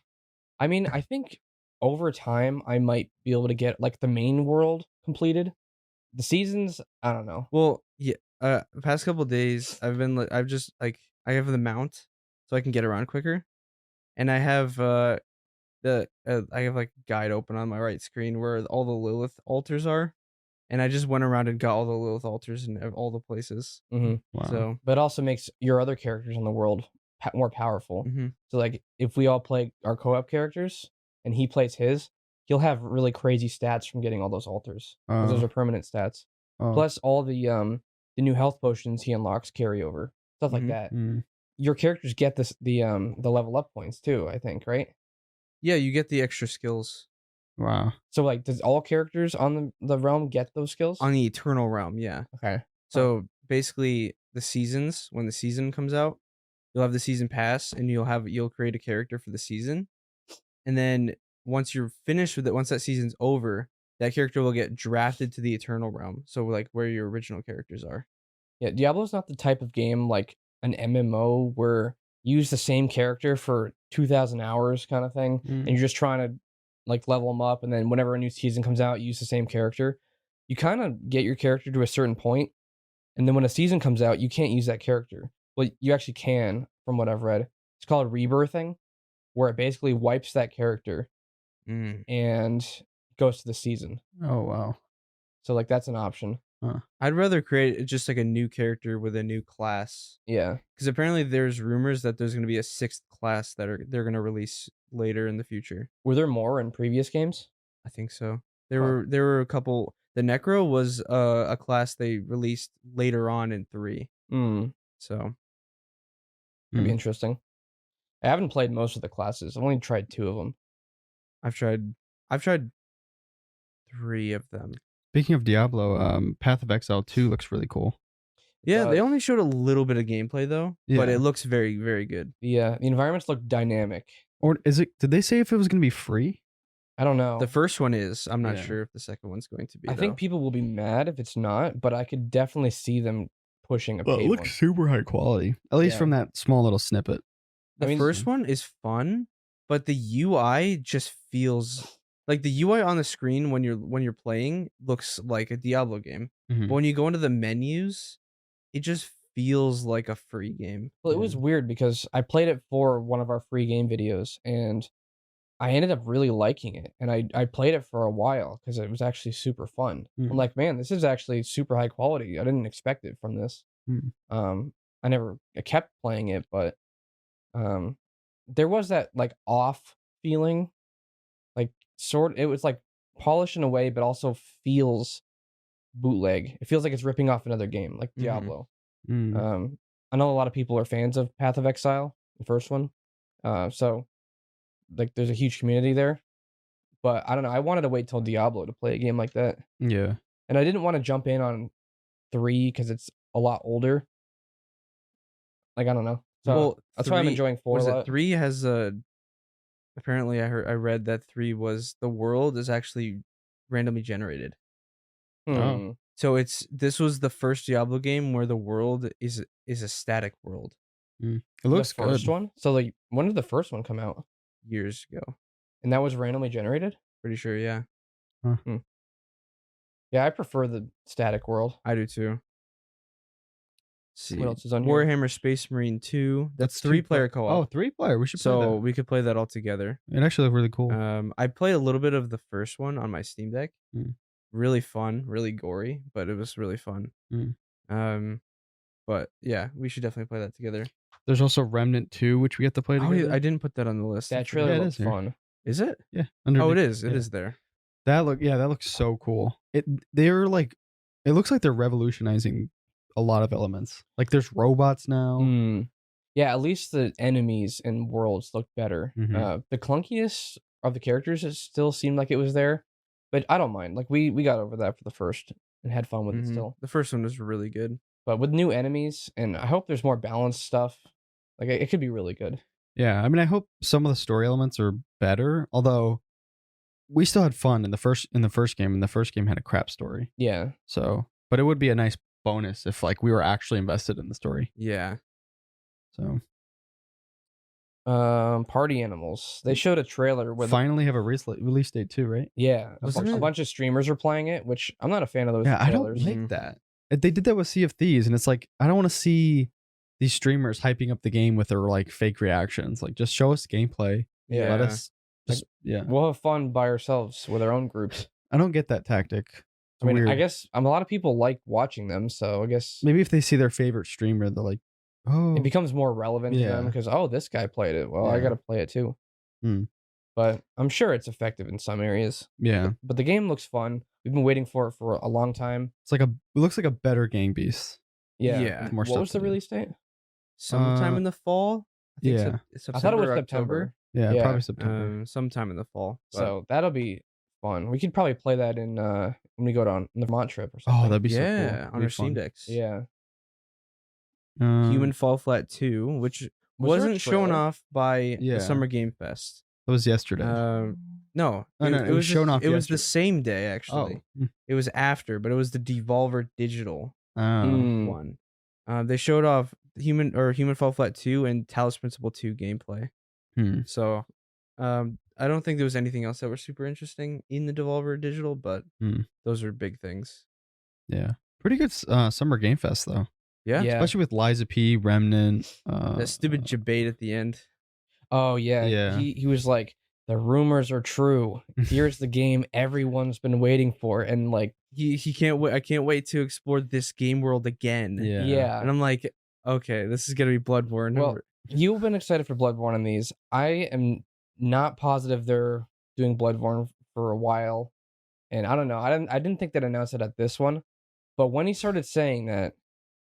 I mean, I think over time I might be able to get like the main world completed. The seasons, I don't know. Well, yeah. The past couple days, I've just like I have the mount, so I can get around quicker, and I have I have like guide open on my right screen where all the Lilith altars are, and I just went around and got all the Lilith altars in all the places. Hmm. Wow. So But it also makes your other characters in the world more powerful. mhm. So like if we all play our co-op characters and he plays his, he'll have really crazy stats from getting all those altars. 'Cause those Oh. are permanent stats. Oh. Plus all the new health potions he unlocks carry over. Stuff like Mhm. that. Mm. Your characters get the level up points too, I think, right? Yeah, you get the extra skills Wow. So like does all characters on the realm get those skills? on the Eternal Realm. Yeah. Okay. So basically, the seasons when the season comes out, you'll have the season pass, and you'll create a character for the season, and then once you're finished with it, once that season's over, that character will get drafted to the Eternal Realm. So like where your original characters are. Yeah, Diablo's not the type of game like an MMO where you use the same character for 2,000 hours kind of thing, and you're just trying to like level them up, and then whenever a new season comes out, you use the same character. You kind of get your character to a certain point, and then when a season comes out, you can't use that character. Well, you actually can, from what I've read. It's called rebirthing, where it basically wipes that character Mm. and goes to the season. Oh wow. So like that's an option. I'd rather create just like a new character with a new class, Yeah. because apparently there's rumors that there's going to be a 6th class that they're going to release later in the future. Were there more in previous games? I think so. There Huh. were a couple. The Necro was a class they released later on in 3. Hmm. So That'd be Hmm. interesting. I haven't played most of the classes. I've only tried 2 of them. I've tried 3 of them. Speaking of Diablo, Path of Exile 2 looks really cool. Yeah, they does. only showed a little bit of gameplay though, but Yeah. it looks very, very good. Yeah, the environments look dynamic. Or is it? Did they say if it was going to be free? I don't know. The first one is. I'm not Yeah. sure if the second one's going to be. I think people will be mad if it's not, but I could definitely see them pushing a Well, it paid looks one. super high quality, at least Yeah. from that small little snippet. The I mean, first one is fun, but the UI just feels like the UI on the screen when you're playing looks like a Diablo game. Mhm. But when you go into the menus, it just feels like a free game. Well, it was weird because I played it for one of our free game videos, and I ended up really liking it. And I played it for a while because it was actually super fun. I'm Mhm. like, man, this is actually super high quality. I didn't expect it from this. Mhm. I kept playing it, but there was that like off feeling, like it was like polished in a way, but also feels bootleg. It feels like it's ripping off another game, like Diablo. Mm. I know a lot of people are fans of Path of Exile, the first one. So like there's a huge community there. But I don't know. I wanted to wait till Diablo to play a game like that. Yeah. And I didn't want to jump in on 3 because it's a lot older. Like I don't know. So Well, that's why I'm 3 enjoying 4 a Was it lot. 3 has a apparently I read that 3 was the world is actually randomly generated. Hmm. So this was the first Diablo game where the world is a static world It looks the first good. one. So like when did the first one come out? years ago. And that was randomly generated? Pretty sure, yeah. Yeah, I prefer the static world. I do too. See. What else is on here? Warhammer Space Marine 2. That's two 3-player co-op. Oh, 3-player. We should play so that. we could play that all together. It actually looked really cool. I played a little bit of the first one on my Steam Deck. Really fun, really gory, but it was really fun. But yeah, we should definitely play that together. There's also Remnant 2, which we have to play Oh, together. I didn't put that on the list. That trailer Yeah, it looks is here. fun. Is it? Yeah. Oh, it underneath. is. It is there. That looks so cool. They're like, it looks like they're revolutionizing a lot of elements. Like there's robots now. Yeah, at least the enemies and worlds look better. Mhm. The clunkiness of the characters it still seemed like it was there, but I don't mind. Like we got over that for the first and had fun with it still. The first one was really good. But with new enemies, and I hope there's more balanced stuff. Like it could be really good. Yeah, I mean, I hope some of the story elements are better. Although we still had fun in the first game, and the first game had a crap story. Yeah. So, but it would be a nice bonus if like we were actually invested in the story. Yeah. So, Party animals. They showed a trailer with finally have a release date too, right? yeah, Wasn't a it- bunch of streamers are playing it, which I'm not a fan of those Yeah, I don't trailers. like that. They did that with Sea of Thieves, and it's like I don't want to see these streamers hyping up the game with their like fake reactions. Like, just show us gameplay. Yeah. Let us just We'll have fun by ourselves with our own groups. I don't get that tactic. It's I mean, I weird. guess a lot of people like watching them, so I guess Maybe if they see their favorite streamer, they're like, oh, it becomes more relevant to them Yeah. because this guy played it. Well, I Yeah. got to play it too. But I'm sure it's effective in some areas. yeah. But the game looks fun. We've been waiting for it for a long time. It's like it looks like a better Gang Beast. Yeah. Yeah. With more What stuff was to the do. release date? Sometime in the fall. I think yeah. I thought it was or September. Yeah, Yeah. probably September. Sometime in the fall. but- So that'll be fun. We could probably play that in when we go on the Vermont trip or something. Oh, that'd be so cool. yeah, That'd on be our Steam fun. Decks. Yeah. Human Fall Flat 2, which Was there a wasn't shown trailer? off by Yeah. the Summer Game Fest. That was yesterday. No, Oh, no, it was shown off It was the yesterday. same day actually. oh. It was after, but it was the Devolver Digital Oh. Mm. one. They showed off Human Fall Flat 2 and Talos Principle 2 gameplay. So, I don't think there was anything else that was super interesting in the Devolver Digital, but those are big things. Yeah. Pretty good Summer Game Fest, though. Yeah. Especially with Liza P, Remnant. That stupid debate at the end. Oh yeah. Yeah. He was like, the rumors are true. Here's the game everyone's been waiting for, and like He can't wait. I can't wait to explore this game world again. yeah. And I'm like, okay, this is gonna be Bloodborne. Well, you've been excited for Bloodborne on these. I am not positive they're doing Bloodborne for a while, and I don't know. I didn't think they'd announce it at this one, but when he started saying that,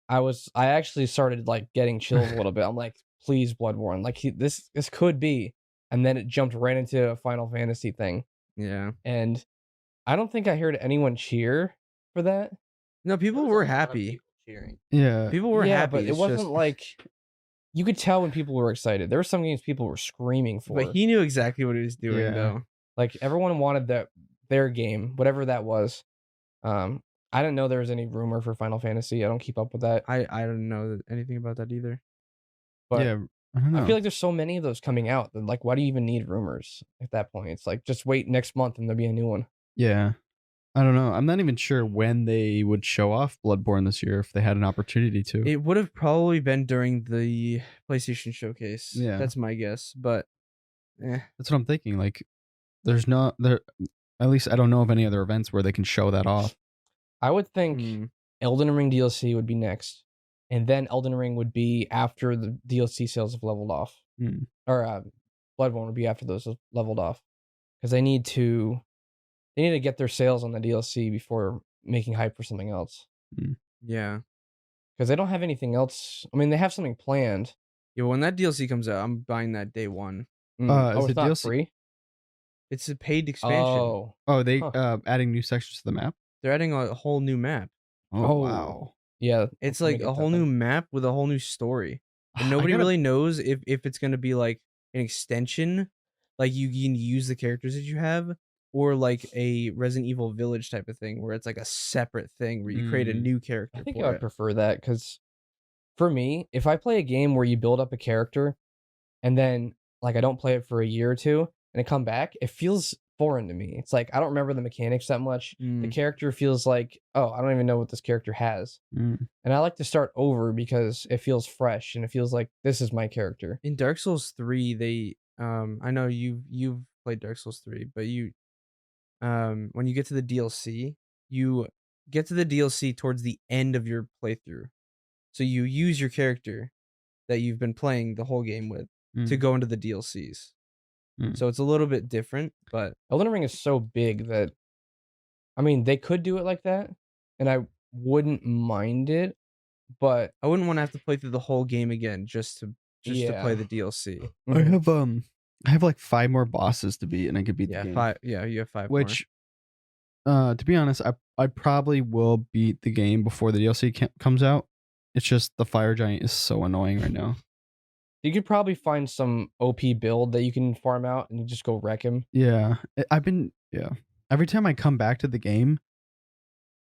I actually started like getting chills a little bit. I'm like, please, Bloodborne. Like this could be, and then it jumped right into a Final Fantasy thing, Yeah. and I don't think I heard anyone cheer for that. No, There people was a were lot of happy. people cheering. Yeah. People were Yeah, happy. but it It's wasn't just, like you could tell when people were excited. There were some games people were screaming for. but he knew exactly what he was doing, Yeah. though. Like everyone wanted their game, whatever that was. I didn't know there was any rumor for Final Fantasy. I don't keep up with that. I don't know anything about that either. But Yeah. I don't know. I feel like there's so many of those coming out that like, why do you even need rumors at that point? It's like just wait next month and there'll be a new one. Yeah. I don't know. I'm not even sure when they would show off Bloodborne this year if they had an opportunity to. It would have probably been during the PlayStation Showcase. Yeah. That's my guess. But That's what I'm thinking. Like, there's not there. At least I don't know of any other events where they can show that off. I would think hmm. Elden Ring DLC would be next, and then Elden Ring would be after the DLC sales have leveled off, Hmm. or Bloodborne would be after those have leveled off, because they need to get their sales on the DLC before making hype for something else, Yeah. because they don't have anything else. I mean, they have something planned. Yeah, when that DLC comes out, I'm buying that day one. Oh, is it's it not DLC? free. It's a paid expansion. Oh, they Huh. adding new sections to the map. They're adding a whole new map. Oh, wow. Yeah, It's I'm gonna like get a that whole then. new map with a whole new story. And I nobody gotta- really knows if it's going to be like an extension, like you can use the characters that you have, or like a Resident Evil Village type of thing where it's like a separate thing where you create a Mm. new character I think for I would it. prefer that, because for me, if I play a game where you build up a character and then like I don't play it for a year or two and I come back, it feels foreign to me. It's like I don't remember the mechanics that much. The Mm. character feels like, oh, I don't even know what this character has. Mm. And I like to start over because it feels fresh and it feels like this is my character. In Dark Souls 3, they I know you've played Dark Souls 3, but when you get to the DLC, you get to the DLC towards the end of your playthrough. So you use your character that you've been playing the whole game with to Mm. go into the DLCs. Mm. So it's a little bit different, but Elden Ring is so big that, I mean, they could do it like that and I wouldn't mind it, but I wouldn't want to have to play through the whole game again just to play Yeah. the DLC. I have like 5 more bosses to beat, and I could beat the game. You have 5 Which, to be honest, I probably will beat the game before the DLC comes out. It's just the fire giant is so annoying right now. you could probably find some OP build that you can farm out and just go wreck him. Yeah, every time I come back to the game,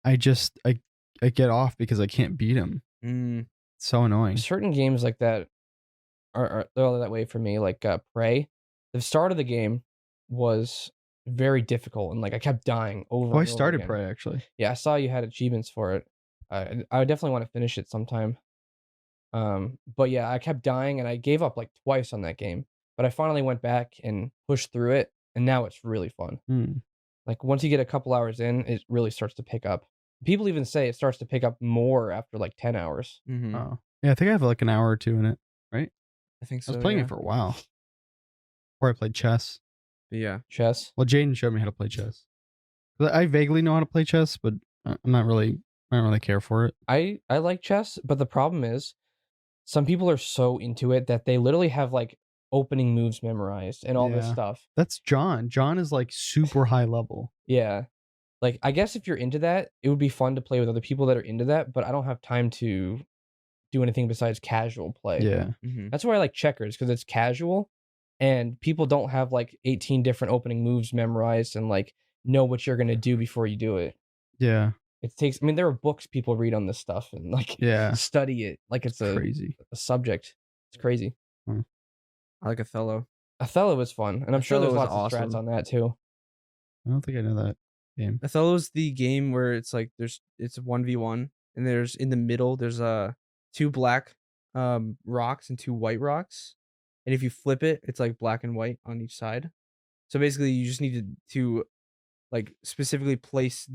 I get off because I can't beat him. more. It's so annoying. Certain games like that are they're that way for me. Like Prey, the start of the game was very difficult, and like I kept dying over. Oh, I and over started again. Prey actually. Yeah, I saw you had achievements for it. I would definitely want to finish it sometime. But yeah, I kept dying, and I gave up like twice on that game. But I finally went back and pushed through it, and now it's really fun. Hmm. Like once you get a couple hours in, it really starts to pick up. People even say it starts to pick up more after like 10 hours. Mm-hmm. Oh, yeah, I think I have like an hour or 2 in it. I think I so. was playing yeah. it for a while. Before I played chess. But yeah. Chess. Well, Jaden showed me how to play chess. I vaguely know how to play chess, but I don't really care for it. I like chess, but the problem is some people are so into it that they literally have like opening moves memorized and all this Yeah. stuff. That's John. John is like super high level. Yeah. Like I guess if you're into that, it would be fun to play with other people that are into that, but I don't have time to do anything besides casual play. Yeah. Mm-hmm. That's why I like checkers, because it's casual and people don't have like 18 different opening moves memorized and like know what you're going to do before you do it. Yeah. It takes, I mean, there are books people read on this stuff and like Yeah. study it like it's Crazy. a subject. It's crazy. I like Othello. Othello is fun, and I'm sure there's Othello lots is of strats awesome. on that too. I don't think I know that game. Othello's the game where it's like it's 1v1 and there's in the middle there's 2 black rocks and 2 white rocks. And if you flip it, it's like black and white on each side. So basically you just need to like specifically place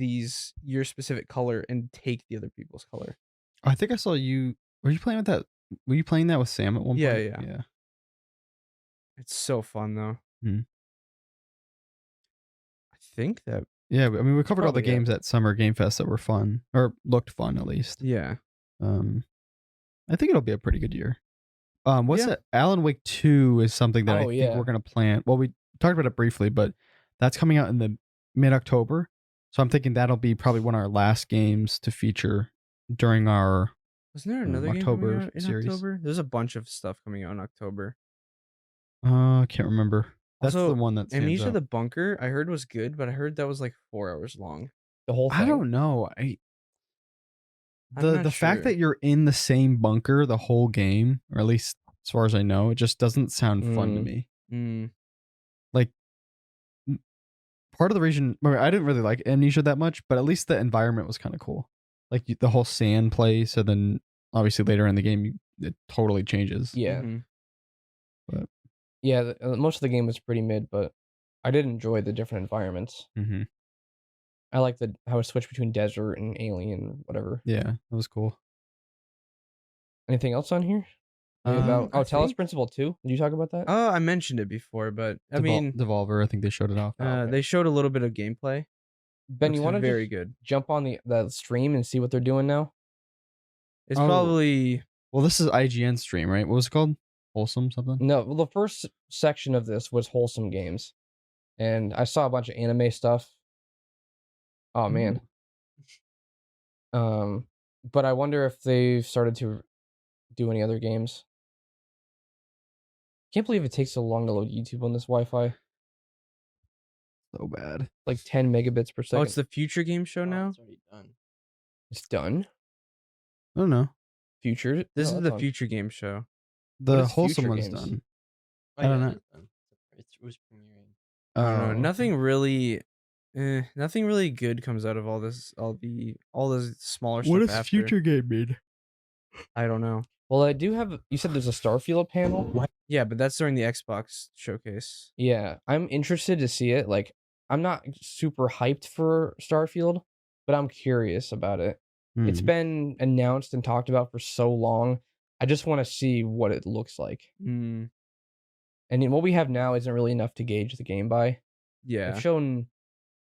your specific color and take the other people's color. I think I saw you. Were you playing with that? Were you playing that with Sam at one Yeah, point? yeah. Yeah. It's so fun though. Hmm. I think that Yeah. I mean, we covered all the probably it. games at Summer Game Fest that were fun or looked fun at least. yeah. I think it'll be a pretty good year. What's Yeah. that? Alan Wake 2 is something that I Oh, think yeah. we're gonna plan. Well, we talked about it briefly, but that's coming out in the mid-October. So I'm thinking that'll be probably one of our last games to feature during our Wasn't there another game coming October out in series. October? There's a bunch of stuff coming out in October. I can't remember. That's Also, the one that stands Amnesia out. the Bunker, I heard was good, but I heard that was like 4 hours long. The whole thing. I don't know. I'm The not fact sure. that you're in the same bunker the whole game, or at least as far as I know, it just doesn't sound fun to me. Like part of the reason I didn't really like Amnesia that much, but at least the environment was kind of cool. Like the whole sand place, and then obviously later in the game it totally changes. Yeah. Mhm. But Yeah, most of the game was pretty mid, but I did enjoy the different environments. mm-hmm. I like how it switched between desert and alien, whatever. Yeah, that was cool. Anything else on here? About I Talos think- Principle 2? Did you talk about that? I mentioned it before, but I mean, Devolver, I think they showed it off. okay. they showed a little bit of gameplay. Ben, you Looks want to very good. jump on the stream and see what they're doing now? It's Oh. probably Well, this is IGN stream, right? What was it called? Wholesome something? No, well, the first section of this was wholesome games, and I saw a bunch of anime stuff. Oh man. But I wonder if they've started to do any other games. Can't believe it takes so long to load YouTube on this Wi-Fi. So bad. Like 10 megabits per second. oh, it's the Future Game Show now. It's already done. It's done. I don't know. Future. This No, is that's the on. Future Game Show. The is wholesome Future one's Games? done. Oh, I don't yeah, know. it's done. It was premiering. I don't know. Oh, Nothing really. Nothing really good comes out of all this. All this smaller What stuff does after. future game mean? I don't know. Well, I do have. You said there's a Starfield panel. Yeah, but that's during the Xbox showcase. Yeah, I'm interested to see it. Like, I'm not super hyped for Starfield, but I'm curious about it. It's Hmm. been announced and talked about for so long. I just want to see what it looks like. Mm, And what we have now isn't really enough to gauge the game by. yeah. They've shown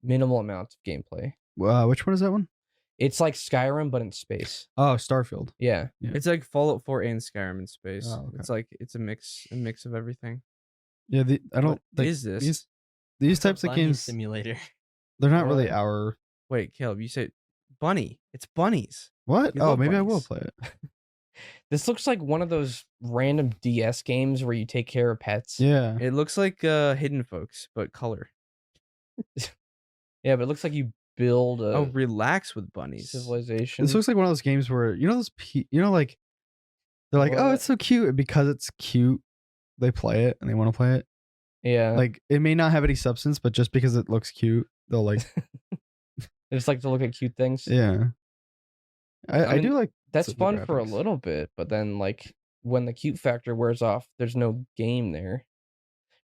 minimal amounts of gameplay. Which one is that one? It's like Skyrim, but in space. Oh, Starfield. Yeah. It's like Fallout 4 and Skyrim in space. Oh, okay. It's like it's a mix of everything. Yeah, I don't. What Like, is this? These types of Bunny games? simulator. They're not really What? our. Wait, Caleb, you said bunny. It's bunnies. What? We Oh, love maybe I will bunnies. play it. This looks like one of those random DS games where you take care of pets. Yeah. It looks like Hidden Folks, but color. Yeah, but it looks like you build a Oh, relax with bunnies. civilization. This looks like one of those games where like they're like, oh, What? it's so cute, and because it's cute, they play it and they want to play it. Yeah. Like it may not have any substance, but just because it looks cute, they'll like. I just like to look at cute things. Yeah. I mean, do like. That's the fun for a graphics. little bit, but then like when the cute factor wears off, there's no game there.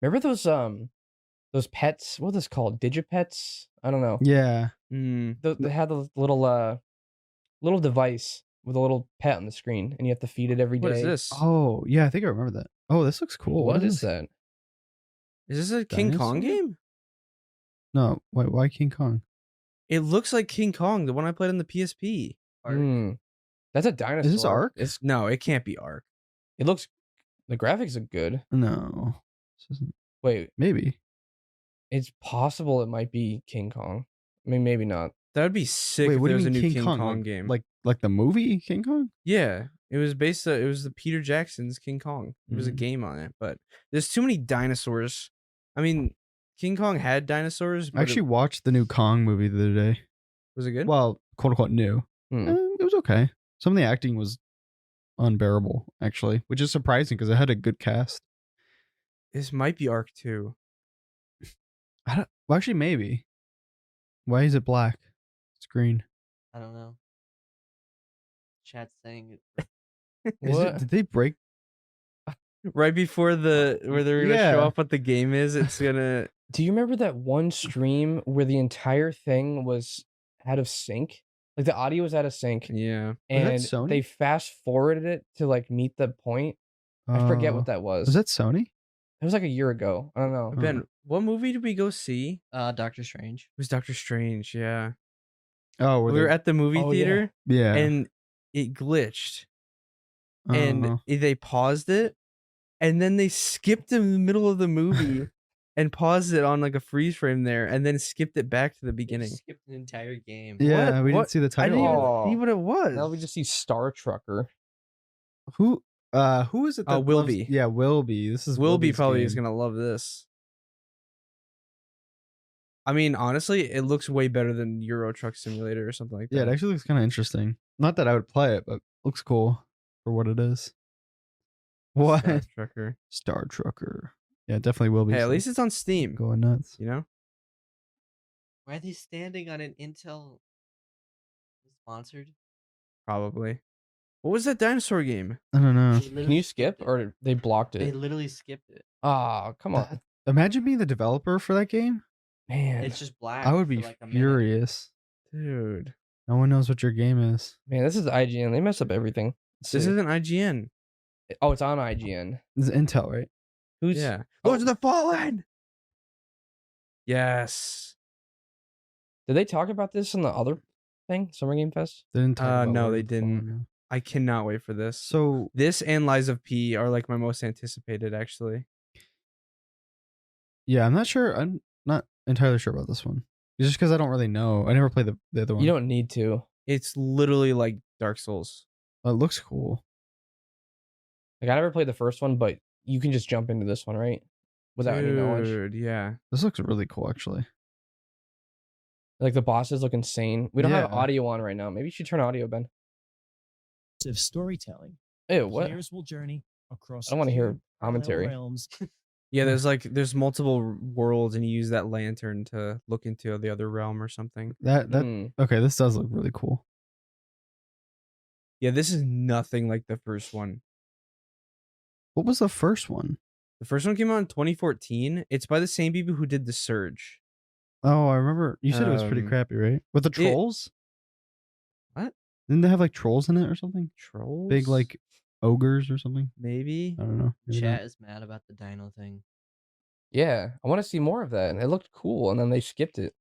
Remember those pets? What are those called? Digipets? I don't know. Yeah. They had the little device with a little pet on the screen, and you have to feed it every day. What is this? Oh yeah, I think I remember that. Oh, this looks cool. What is that? Is this a King Kong Dinosaur? game? No, why King Kong? It looks like King Kong, the one I played on the PSP. Hmm. That's a dinosaur. Is this Ark? No, it can't be Ark. It looks. The graphics are good. No, this isn't. Wait, Maybe. It's possible it might be King Kong. I mean, maybe not. That would be sick Wait, if what there do was you a mean new King Kong? game. Like the movie King Kong? Yeah, it was based. It was the Peter Jackson's King Kong. There was a Mhm. game on it, but there's too many dinosaurs. I mean, King Kong had dinosaurs. But I actually watched the new Kong movie the other day. was it good? Well, quote unquote new. Hmm. It was okay. Some of the acting was unbearable, actually, which is surprising because it had a good cast. This might be Ark 2. Well, actually, maybe. Why is it black? It's green. I don't know. Chat's saying it. What? Did they break? Right before where they're gonna Yeah. show off what the game is, it's gonna. Do you remember that one stream where the entire thing was out of sync? Like the audio was out of sync, Yeah. and Sony? they fast forwarded it to like meet the point. I forget what that was. Was that Sony? It was like a year ago. I don't know. Ben, what movie did we go see? Doctor Strange. It was Doctor Strange. Yeah. Oh, We were at the movie Oh, yeah. theater yeah. and it glitched. Uh-huh. And they paused it and then they skipped in the middle of the movie and paused it on like a freeze frame there, and then skipped it back to the They beginning. skipped an entire game. Yeah, we What? didn't see the I title. didn't of it. even see what it was. Now we just see Star Trucker. Who is it? That Wilby. loves- Yeah, Wilby. This is Wilby Wilby's probably is game. gonna love this. I mean, honestly, it looks way better than Euro Truck Simulator or something like that. Yeah, it actually looks kind of interesting. Not that I would play it, but looks cool for what it is. What? Star Trucker. Star Trucker. Yeah, it definitely will be. Hey, at least it's on Steam. going nuts. You know? Why are they standing on an Intel sponsored? Probably. What was that dinosaur game? I don't know. They Can literally you skip skipped it. or they blocked They it? literally skipped it. Ah, come on, Imagine being the developer for that game. man. It's just black. I would be for like a minute. furious. Dude. No one knows what your game is. Man, this is IGN. They mess up everything. Let's This see. isn't IGN. Oh, it's on IGN. This is Intel, right? Who's? Yeah. Oh. Lords of the Fallen! Yes. Did they talk about this in the other thing, Summer Game Fest? They didn't talk about No, Lord they of the Fallen, didn't. no. I cannot wait for this. So This and Lies of P are like my most anticipated, actually. yeah, I'm not sure. I'm not entirely sure about this one. It's just because I don't really know. I never played the other one. You don't need to. It's literally like Dark Souls. It looks cool. Like I never played the first one, but you can just jump into this one, right? Without any knowledge. Dude, yeah. This looks really cool, actually. Like the bosses look insane. We don't have Yeah. audio on right now. Maybe you should turn audio, Ben. Of storytelling. Ew, what? Players will journey across. I don't wanna hear two parallel commentary. realms. Yeah, there's multiple worlds, and you use that lantern to look into the other realm or something. That Hmm. okay. This does look really cool. Yeah, this is nothing like the first one. What was the first one? The first one came out in 2014. It's by the same people who did The Surge. Oh, I remember. You said it was pretty Um, crappy, right? With the trolls? What? Didn't they have like trolls in it or something? Trolls? Big like ogres or something? maybe. I don't know. Maybe Chat not. is mad about the dino thing. Yeah, I want to see more of that. And it looked cool, and then they skipped it.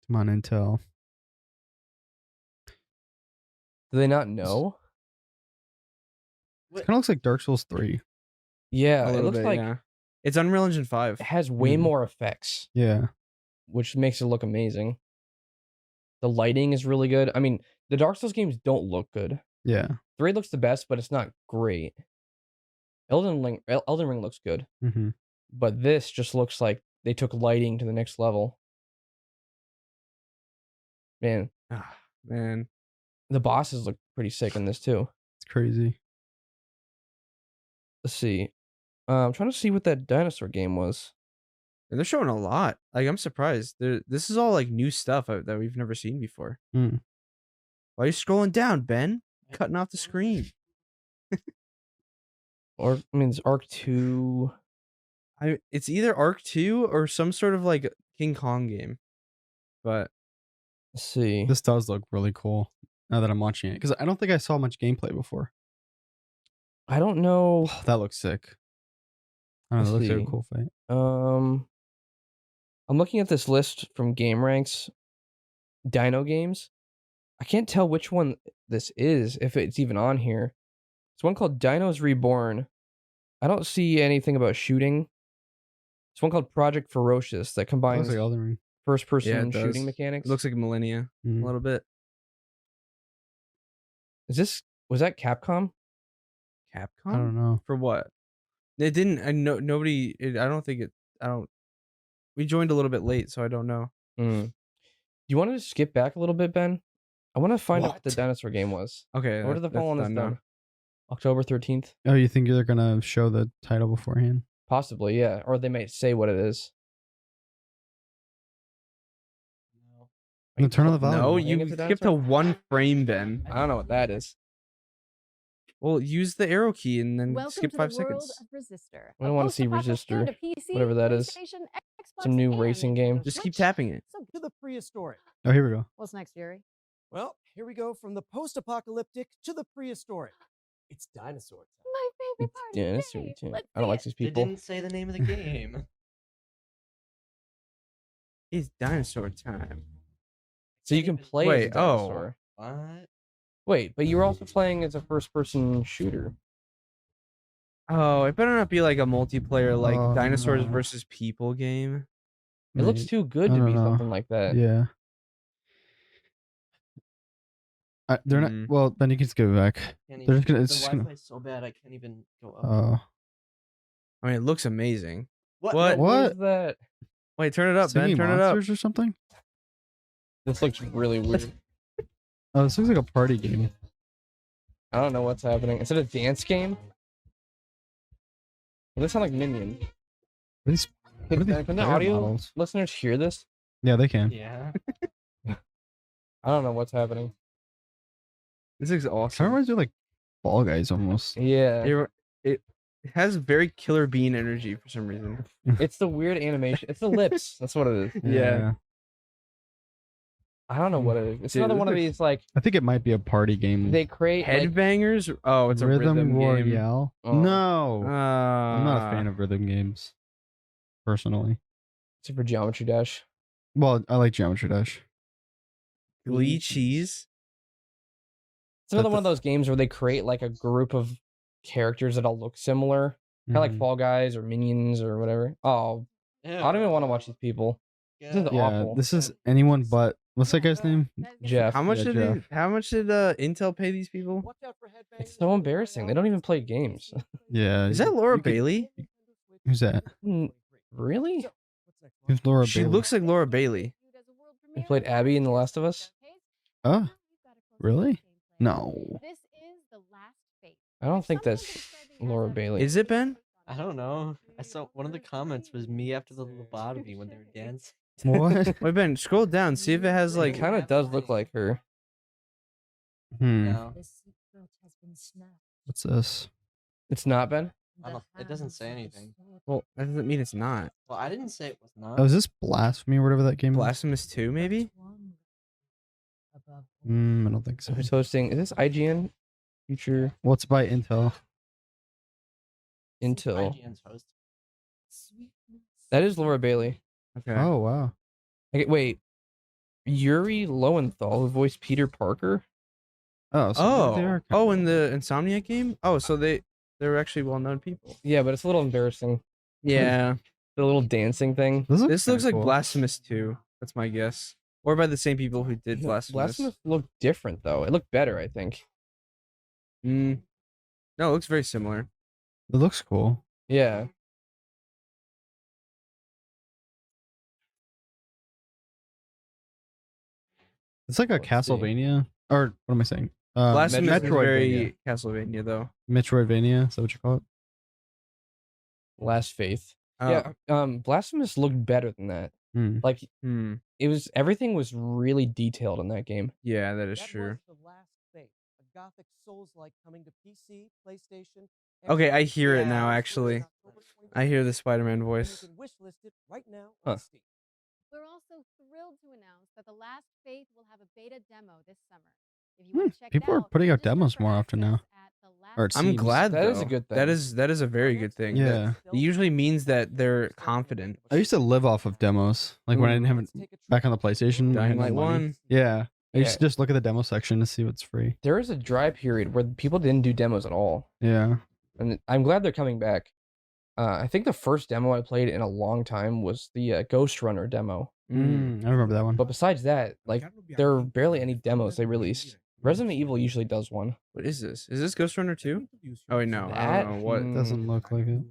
Come on, Intel. Do they not know? It kind of looks like Dark Souls 3. Yeah, A it little looks bit, like yeah. It's Unreal Engine 5. it has way Mhm. more effects, Yeah. which makes it look amazing. The lighting is really good. I mean, the Dark Souls games don't look good. Yeah. 3 looks the best, but it's not great. Elden Ring looks good, Mm-hmm. but this just looks like they took lighting to the next level. Man, Ah, man. the bosses look pretty sick in this too. It's crazy. Let's see. I'm trying to see what that dinosaur game was. And they're showing a lot. Like, I'm surprised. This is all like new stuff that we've never seen before. Hmm. Why are you scrolling down, Ben? Cutting off the screen. Or I mean, it's Arc 2. It's either Arc 2 or some sort of like King Kong game. But Let's see. This does look really cool now that I'm watching it. Because I don't think I saw much gameplay before. I don't know. Oh, that looks sick. I don't know. That Let's looks like a see. cool fight. I'm looking at this list from GameRanks Dino games. I can't tell which one this is, if it's even on here. It's one called Dinos Reborn. I don't see anything about shooting. It's one called Project Ferocious that That combines looks like Elden Ring. first-person yeah, it does. shooting mechanics. It looks like Millennia Mhm. a little bit. Was that Capcom? Capcom? I don't know. For what? It didn't. I know nobody. I don't think it. I don't. We joined a little bit late, so I don't know. Do you want to skip back a little bit, Ben? I want to find out what the What? dinosaur game was. Okay. Order the that's Fallen is done now. done. October 13th. Oh, you think they're gonna show the title beforehand? Possibly, yeah. Or they might say what it is. No. No, turn on the volume. No, Hang you it to skipped to dinosaur? one frame, Ben. I don't know what that is. Well, use the arrow key and then Welcome skip to 5 the world seconds. of Resistor. I don't a wanna see post-apocalyptic Resistor, game to PC, whatever that is. PlayStation, Xbox, Some new and racing Nintendo game. Just keep Switch. tapping it. So, To the prehistoric. Oh, here we go. what's next, Jerry? Well, here we go from the post-apocalyptic to the prehistoric. It's dinosaur time. My favorite part. Yeah, of that's the really day. too. Let's I don't see like it. these They people. didn't say the name of the game. It's dinosaur time. So you can play as a Wait, oh. dinosaur. What? Wait, but you were also playing as a first-person shooter. Oh, it better not be like a multiplayer like Oh, dinosaurs no. versus people game. It looks Mate, too good I to don't be know. something like that. Yeah. They're not. Mm. Well, then you can just go back. Can't They're even, just gonna. the It's just gonna. Wi-Fi's so bad I can't even go up. I mean, it looks amazing. What? What? What What? is that? Wait, turn it up, Ben. Singing Turn it up. monsters or something? This looks really weird. Oh, this looks like a party game. I don't know what's happening. Is it a dance game? Well, this sound like Minion. What are these Can the player audio models? listeners hear this? Yeah, they can. Yeah. I don't know what's happening. This looks Kind of awesome. reminds me of like Fall Guys almost. Yeah. It has very Killer Bean energy for some reason. It's the weird animation. It's the lips. That's what it is. Yeah. I don't know what it is. It's Dude, another this one of looks- these like I think it might be a party game. they create like, Headbangers? Oh, it's a rhythm game. Royale. Oh. No, I'm not a Ah. fan of rhythm games, personally. except for Geometry Dash. Well, I like Geometry Dash. Glee cheese. It's another But one of those games where they create like a group of characters that all look similar, kind of like Mhm. Fall Guys or Minions or whatever. Oh, I don't even want to watch these people. This is Yeah, awful. this is anyone but what's that guy's name? Jeff. How much Yeah, did Jeff. How much did Intel pay these people? Watch out for headbangers It's so embarrassing. They don't even play games. Yeah, Is that Laura Bailey? who's that? Really? Who's Laura She Bailey? looks like Laura Bailey. They played Abby in The Last of Us? Oh, really? No. I don't think that's Laura Bailey. Is it, Ben? I don't know. I saw one of the comments was me after the lobotomy when they were dancing. What? Wait, Ben, scroll down. See if it has It like. kind of does look like her. No, What's this? It's not Ben? it doesn't say anything. Well, that doesn't mean it's not. Well, I didn't say it was not. Oh, is this Blasphemy or whatever that game is? Blasphemous 2, maybe? I don't think so. Who's hosting? Is this IGN? Future What's by Intel? Intel. IGN's host. That is Laura Bailey. Okay. Oh, wow. Okay, wait. Yuri Lowenthal, who voiced Peter Parker? Oh, so they are Oh, in the Insomniac game? Oh, so they're actually well-known people. Yeah, but it's a little embarrassing. Yeah. The little dancing thing. This looks like cool. Blasphemous 2. That's my guess. Or by the same people who did Blasphemous. Blasphemous looked different, though. It looked better, I think. No, it looks very similar. It looks cool. Yeah. It's like a Let's see. Castlevania, or what am I saying? Blasphemous is Metroidvania. very Castlevania, though. Metroidvania. Is that what you call it? Last Faith. Oh. Yeah. Blasphemous looked better than that. Hmm. Like Hmm. everything was really detailed in that game. Yeah, that is That true. was The Last Faith, a gothic Souls-like coming to PC, PlayStation. Okay, I hear it Yeah. now, actually. I hear the Spider-Man voice. You can wishlist it right now Huh. on Steam. We're also thrilled to announce that The Last Faith will have a beta demo this summer. If you want to check it People are out, putting out register demos for more often access now. at Or it I'm seems. glad That is a though. good That thing. is a very good thing. Yeah. It usually means that they're confident. I used to live off of demos, like when I didn't have it back on the PlayStation. I had Dying no Light money. 1. Yeah, I used Yeah. to just look at the demo section to see what's free. There was a dry period where people didn't do demos at all. Yeah. And I'm glad they're coming back. I think the first demo I played in a long time was the Ghost Runner demo. I remember that one. But besides that, like, there are barely any demos they released. Resident Evil usually does one. What is this? Is this Ghost Runner 2? Oh wait, no. I That- don't know what. Hmm. Doesn't look like it.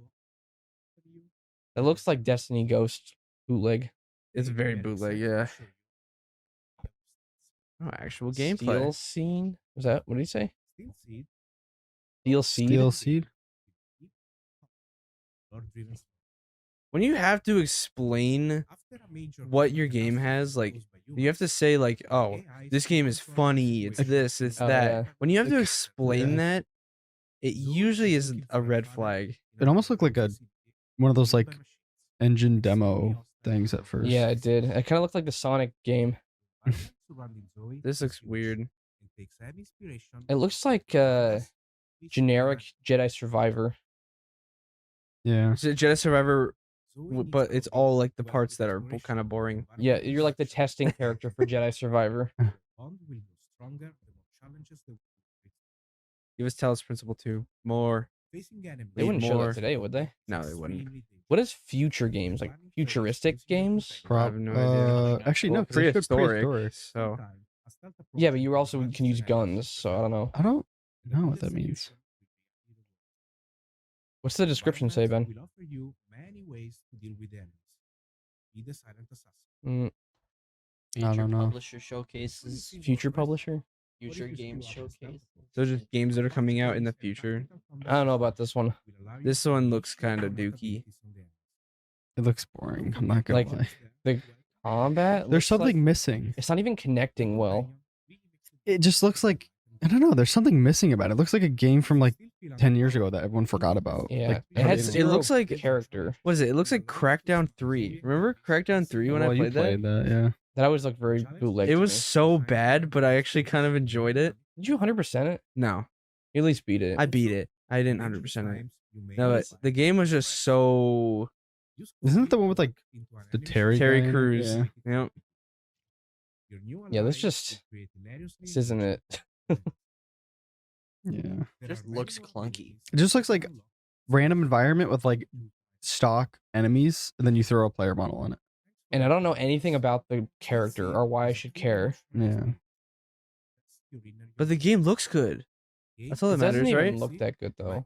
It looks like Destiny Ghost bootleg. It's very bootleg, yeah. Oh, actual gameplay. Steel Scene? Was that, what did he say? Steel Seed? Steel Seed. When you have to explain what your game has, like you have to say like, oh, this game is funny, it's this, it's Oh, that. yeah. When you have to Like, explain yeah. that, it usually is a red flag. It almost looked like one of those like engine demo things at first. Yeah, it did. It kind of looked like the Sonic game. This looks weird. It looks like generic Jedi Survivor. Yeah. It's a Jedi Survivor, but it's all like the parts that are kind of boring. Yeah, you're like the testing character for Jedi Survivor. Give us Talos Principle 2. More. They wouldn't show more. that today, would they? No, they wouldn't. What is future games? Like futuristic games? I have no idea. Actually, no, Well, 'cause they showed prehistoric. prehistoric. So Yeah, but you also can use guns, so I don't know. I don't know what that means. What's the description say, Ben? Mm, I don't know. Publisher showcases, future publisher? future games showcase. those are just games that are coming out in the future. I don't know about this one. This one looks kind of dookie. It looks boring. I'm not gonna Like lie. the combat. There's looks something like- missing. It's not even connecting well. It just looks like I don't know. There's something missing about it. It looks like a game from like 10 years ago that everyone forgot about. Yeah, Like, it has. it zero looks like- character. What is it? It looks like Crackdown 3. Remember Crackdown 3 when well, I you played that? that. Yeah. That always looked very bootleg. It to was me. so bad, but I actually kind of enjoyed it. Did you 100% it? No, You at least beat it. I beat it. I didn't 100% it. No, but the game was just so Isn't it the one with like the Terry Terry guy? Crews. Yeah. Yep. Yeah, this isn't it. Yeah. Just looks clunky. It just looks like random environment with like stock enemies, and then you throw a player model in it. And I don't know anything about the character or why I should care. Yeah. But the game looks good. That's all It that doesn't matters, even right? look that good though.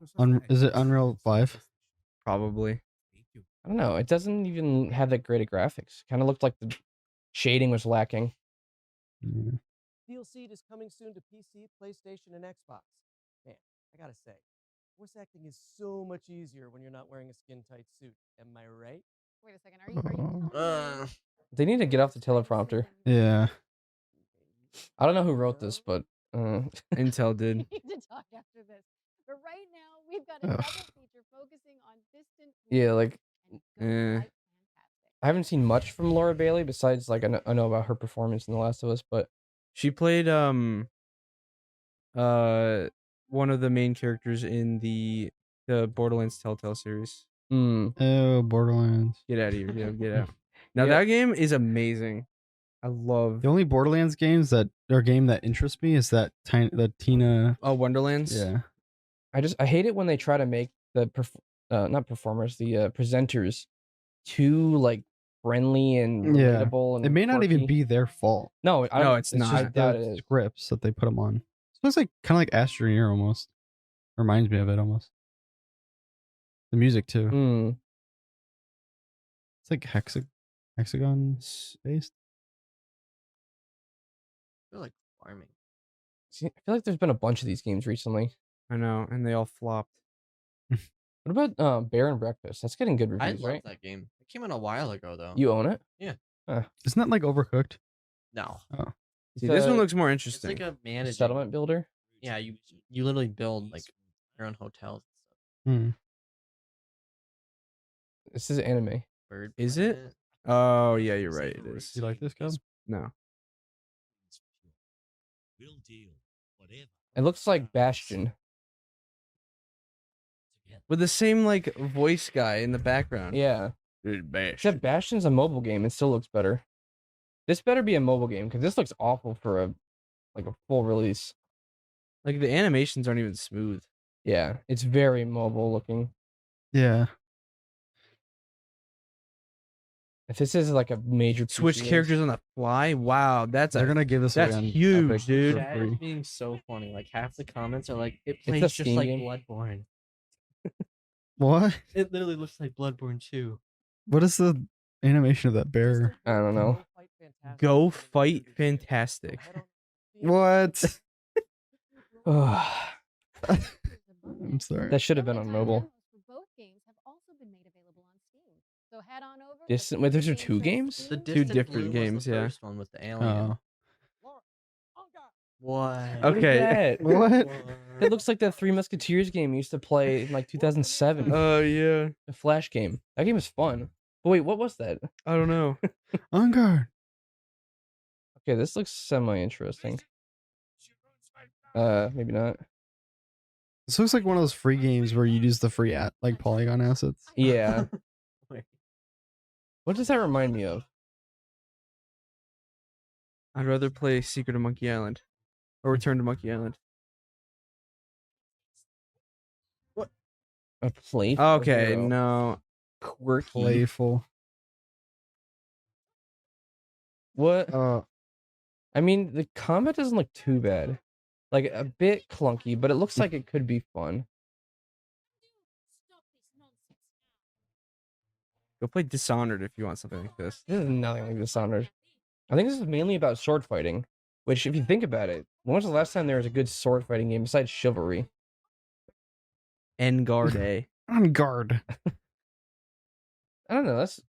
Is it Unreal 5? Probably. I don't know. It doesn't even have that great of graphics. Kind of looked like the shading was lacking. Yeah. DLC is coming soon to PC, PlayStation, and Xbox. Man, I gotta say, voice acting is so much easier when you're not wearing a skin-tight suit. Am I right? Wait a second. Are you telling me They need to get off the teleprompter. Yeah. I don't know who wrote this, but Intel did. we need to talk after this. But right now, we've got a double feature focusing on distant. yeah, like and good, Eh. like, I haven't seen much from Laura Bailey besides like I know about her performance in The Last of Us, but She played one of the main characters in the Borderlands Telltale series. Oh, Borderlands. Get out of here. Get out. Now Yeah. that game is amazing. I love The only Borderlands games that or game that interests me is that the Tina. Wonderlands. Yeah. I hate it when they try to make the not performers, the presenters too like friendly and Yeah. relatable and It may not even quirky. be their fault. No, I No, don't- it's just not. I doubt it The is. scripts that they put them on. It looks like kind of like Astroneer almost. Reminds me of it almost. The music too. Mm. It's like hexagon based. I feel like farming. See, I feel like there's been a bunch of these games recently. I know, and they all flopped. What about Bear and Breakfast? That's getting good I reviews, love right? that game. It came out a while ago though. You own it? Isn't that like Overcooked? No, See, this one The- looks more it's interesting. like a managing settlement builder. Yeah, you literally build like your own hotels and stuff. Hmm. This is anime. Bird Is it? Planet. Oh yeah, you're right. It is. You like this, Cub? No. It looks like Bastion. With the same like voice guy in the background. Yeah. Except Bastion's a mobile game. It still looks better. This better be a mobile game because this looks awful for a full release. Like the animations aren't even smooth. Yeah, it's very mobile looking. Yeah. If this is like a major Switch PC characters on the fly. Wow, that's They're gonna give this that's away on huge, Epic dude. for Chat is free. being so funny. Like half the comments are like, it a plays just Steam like game. Bloodborne. What? It literally looks like Bloodborne 2. What is the animation of that bear? I don't know. Go fight fantastic. What? Ugh. I'm sorry. The That should have been on limited mobile. demos for both games have also been made available on Steam. So head on over to Distant- wait, those are PC two and games? Steam The to Distant different Blue was games, the yeah. first one with the alien. Oh. What? What is Okay. that? What? It looks like that Three Musketeers game you used to play in like 2007. Oh yeah. The Flash game. That game was fun. But wait, what was that? I don't know. On guard. Okay, this looks semi-interesting. Maybe not. This looks like one of those free games where you use the free like polygon assets. Yeah. Wait. What does that remind me of? I'd rather play Secret of Monkey Island or Return to Monkey Island. A playful Okay, hero. no. Quirky. Playful. What? Uh, I mean, the combat doesn't look too bad. Like, a bit clunky, but it looks like it could be fun. Go play Dishonored if you want something like this. This is nothing like Dishonored. I think this is mainly about sword fighting, which, if you think about it, when was the last time there was a good sword fighting game besides Chivalry? Engarde. on guard. I don't know. That's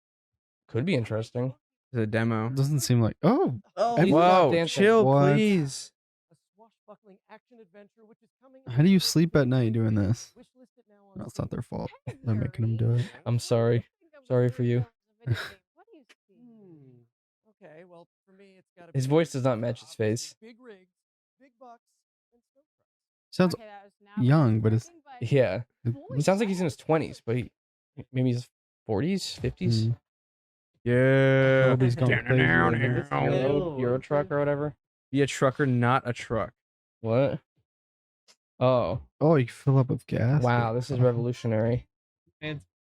could be interesting. The demo. Doesn't seem like. Oh, Oh, Please Whoa, stop Whoa, dancing. chill, What? please. A swashbuckling action adventure which is coming. how do you sleep at night doing this? Wish list it now on No, it's not Steam. their fault. They're making them do it. I'm sorry. Sorry for you. What do you see? Okay, well, for me, it's got to His voice does not match his face. Big rigs, big bucks, and snow trucks. Sounds Okay, that was now young, but it's- interesting, Yeah. Boy, He sounds like he's in his 20s, but maybe he's 40s, 50s. Mm. Yeah. Nobody's going crazy right now. Euro truck or whatever. Be a trucker, not a truck. What? Oh, Oh, you can fill up with gas. wow, this is revolutionary.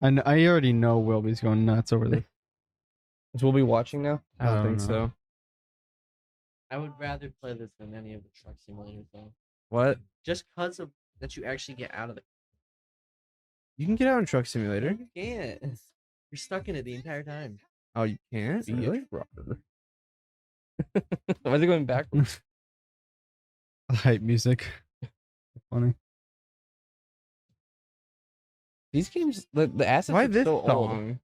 I already know Wilby's going nuts over this. Is we'll be watching now? I don't I think don't so. I would rather play this than any of the truck simulators, though. What? Just cause of that you actually get out of the. You can get out in Truck Simulator. You can't. You're stuck in it the entire time. Oh, you can't? Be Really? a trucker. Why is it going backwards? Hype music. Funny. These games, the assets Why are this so old. song?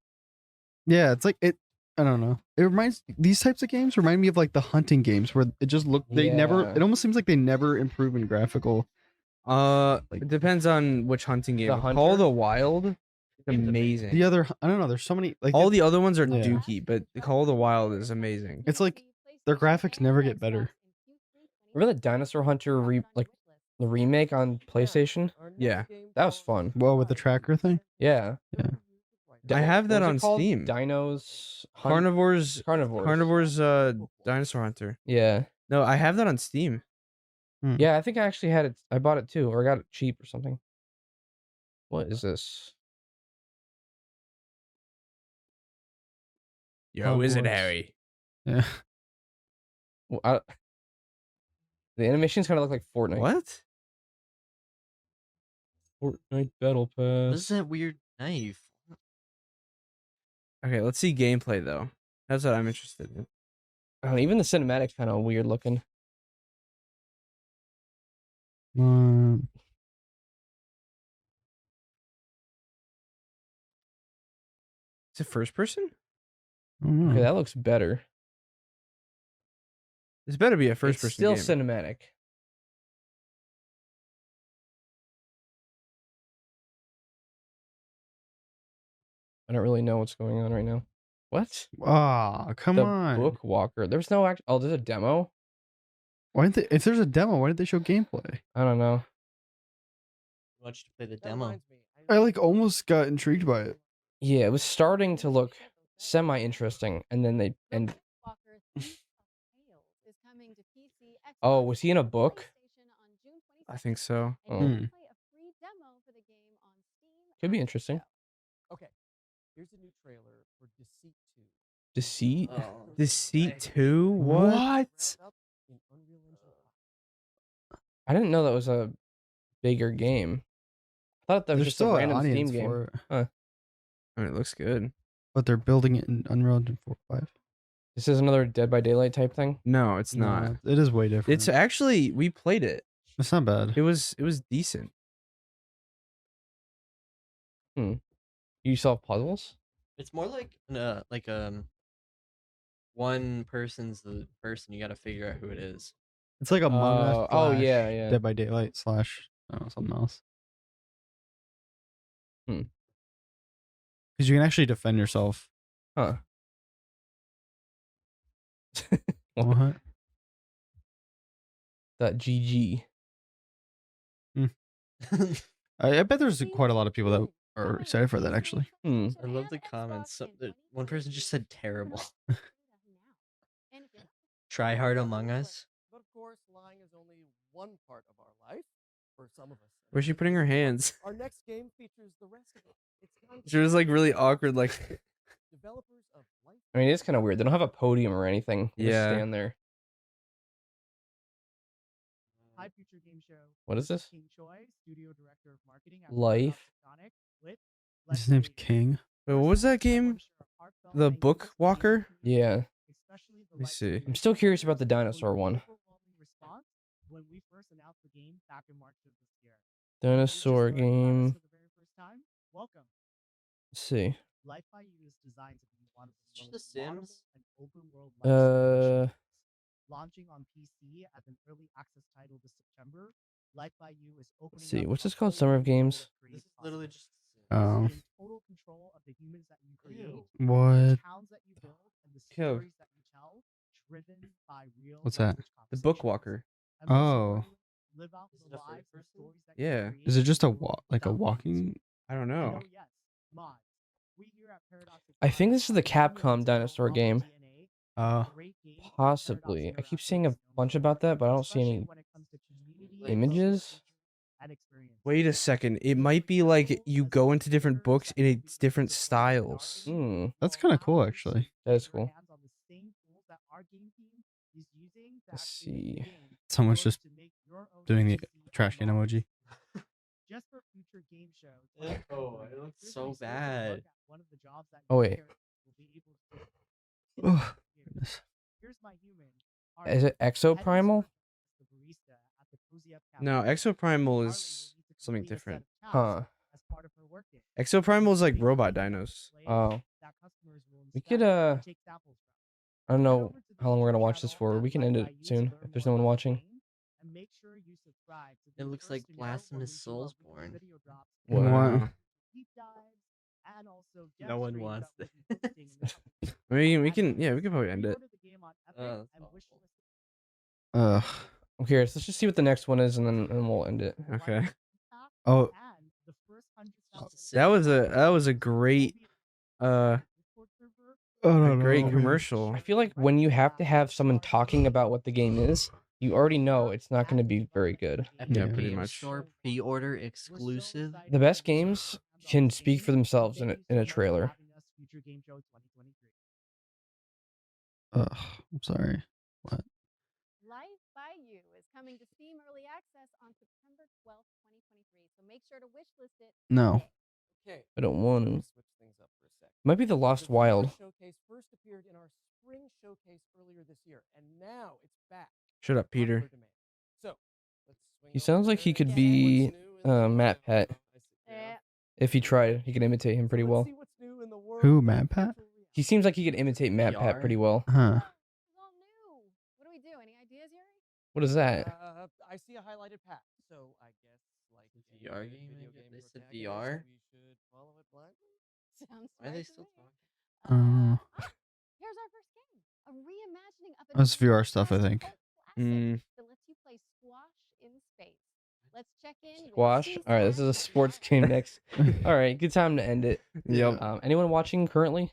Yeah, it's like it. I don't know. It reminds these types of games remind me of like the hunting games where it just look. They never. Yeah. It almost seems like they never improve in graphical. It depends on which hunting game. The Call Hunter? the Wild is amazing. The other, I don't know. There's so many. Like All the other ones are Yeah. dookie, but Call the Wild is amazing. It's like their graphics never get better. Remember the Dinosaur Hunter the remake on PlayStation? Yeah. That was fun. well with the tracker thing. Yeah. Yeah. I have that What was on it called? Steam. Dinos Carnivores. Carnivores. Dinosaur Hunter. Yeah. No, I have that on Steam. Yeah, I think I actually had it. I bought it too, or I got it cheap or something. What is this? Yo, is it Hogwarts. Harry? Yeah. Well, the animations kind of look like Fortnite. What? Fortnite Battle Pass. What is that weird knife? Okay, let's see gameplay though. That's what I'm interested in. I don't know, even the cinematic's kind of weird looking. Is it first person? I don't know. Okay, that looks better. This better be a first It's person still game. cinematic. I don't really know what's going on right now. What? Ah, come The on. Book Walker. There's no act. Oh, there's a demo. Why didn't they? If there's a demo, why didn't they show gameplay? I don't know. I want you to play the That demo. reminds me, I like almost got intrigued by it. Yeah, it was starting to look semi-interesting, and then they and Walker Thief of Tales is coming to PC, Oh, Xbox, was he in a and book? PlayStation on June I 22nd, think so. and Oh. you can play a free demo for the game on Steam. Could be after the interesting. show. Okay, here's a new trailer for Deceit 2. Deceit. Oh, Deceit 2? What? Wrapped up in Unreal Engine 5. I didn't know that was a bigger game. I thought that was There's just still a an random Steam audience game. for it, I mean, it looks good. but they're building it in Unreal Engine 4.5. This is another Dead by Daylight type thing. No, it's not. It is way different. It's actually we played it. It's not bad. It was decent. You solve puzzles. it's more like one person's the person. You got to figure out who it is. It's like Among Us. Oh, slash yeah, yeah. Dead by Daylight slash I don't know, something else. Hmm. Because you can actually defend yourself. Huh. What? .gg. I bet there's quite a lot of people that are excited for that actually. Hmm. I love the comments. One person just said terrible. Try hard Among Us. But of course, lying is only one part of our life. for some of us. and Where's she it's putting her fun. hands? Our next game features the rest of it. It's time She was like really awkward, like developers of Life. I mean, it's kind of weird. They don't have a podium or anything. They just Yeah. stand there. Hi, Future Game Show. What is this? King Choi, Studio Director of Marketing at Life. Sonic, Lit, His name's King. Wait, what was that game? The Book Walker? Yeah. Let me see. I'm still curious about the dinosaur one. When we first announced the game back in March of this year. Dinosaur If you're just learning about us game. for the very first time, welcome. Let's see. Life by You is designed to be one of the The most Sims? moddable and open world life simulation games. Launching on PC as an early access title this September, Life by You is opening see, up what's a this called? whole Summer of new world Games? creative This is literally possibilities. just. Oh. Be in total control of the humans that you create, Ew. What? the towns that you build, and the Yo. stories that you tell, driven by real What's that? language The Book conversations. Walker. And most Oh. importantly, live out Is the it a third lives and person? stories that you Yeah. create Is it just a in the world like a without walking? I don't And know. oh yes, mods. We here at Paradox I think this is the Express Capcom genuinely dinosaur develop game. DNA and great games that Paradox Possibly. I keep Interactive seeing a is known bunch for, about that, but I don't see especially any when it comes to community Like, images. and experience. Wait a second. It might be like you go into different books and it's different styles. Hmm. That's kind of cool, actually. That is cool. Let's see. Someone's just doing the trash can emoji. Just for future game shows. Oh, it looks so bad. Oh, wait. Oh, goodness. Here's my human. Is it Exoprimal? No, Exoprimal is something different. Huh. Exoprimal is like robot dinos. Oh. We could, I don't know how long we're gonna watch this for. We can end it soon if there's no one watching. It looks like Blasphemous Soulsborne. Wow. No one wants this. I mean, we can probably end it. Uh, Ugh. I'm curious. Let's just see what the next one is, and then we'll end it. Okay. Oh, That was a great oh a no, great no. commercial. I feel like when you have to have someone talking about what the game is, you already know it's not going to be very good. Epic Yeah, pretty Game much. Store pre-order exclusive. The best games can speak for themselves in a trailer. Ugh, I'm sorry. What? Life by You is coming to Steam Early Access on September 12th, 2023. So make sure to wishlist it. No. Okay. I don't want to. Switch things up for a sec. Might be the Lost Wild. Showcase first appeared in our spring showcase earlier this year, and now it's back. Shut up, Peter. Popular demand. So, let's swing He over sounds like he there could and be, see what's new in the Matt world. Pett. I see. Yeah. If he tried, he could imitate him pretty Let's well. see what's new in the world Who, of Matt Pat? virtual reality. He seems like he could imitate Matt Pat VR? pretty well. Huh. It's all new. What do we do? Any ideas, Yuri? What is that? I see a highlighted path, so I guess like any VR good game, I video guess. game They said protagonist, VR? we should follow it blindly. Sounds Why are they right to still me. Uh, Here's our first game. A reimagining of a That's VR dreamcast stuff, I think. cult classic Mm. that lets you play squash in space. Let's check in with Squash? Steve All right, this is a Smash sports VR. game next. All right, good time to end it. Yep. Anyone watching currently?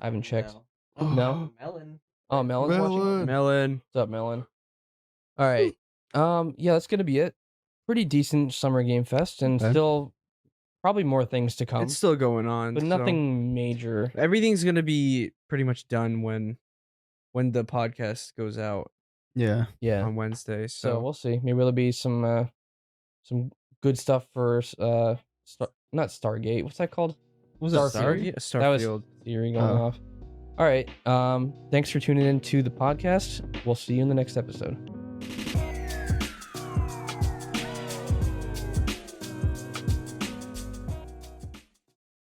I haven't checked. No? Melon. Oh, Melon's watching. Melon. Melon. What's up, Melon? All right. Yeah, that's gonna be it. Pretty decent summer game fest, and Okay. still probably more things to come, It's still going on, but so nothing major. everything's gonna be pretty much done when the podcast goes out Yeah. Yeah. on Wednesday. So So we'll see. Maybe there'll be some good stuff for not Stargate. What's that called? was it Starfield. Starfield? That was Starfield. Siri going Oh. off. All right. Thanks for tuning in to the podcast. We'll see you in the next episode.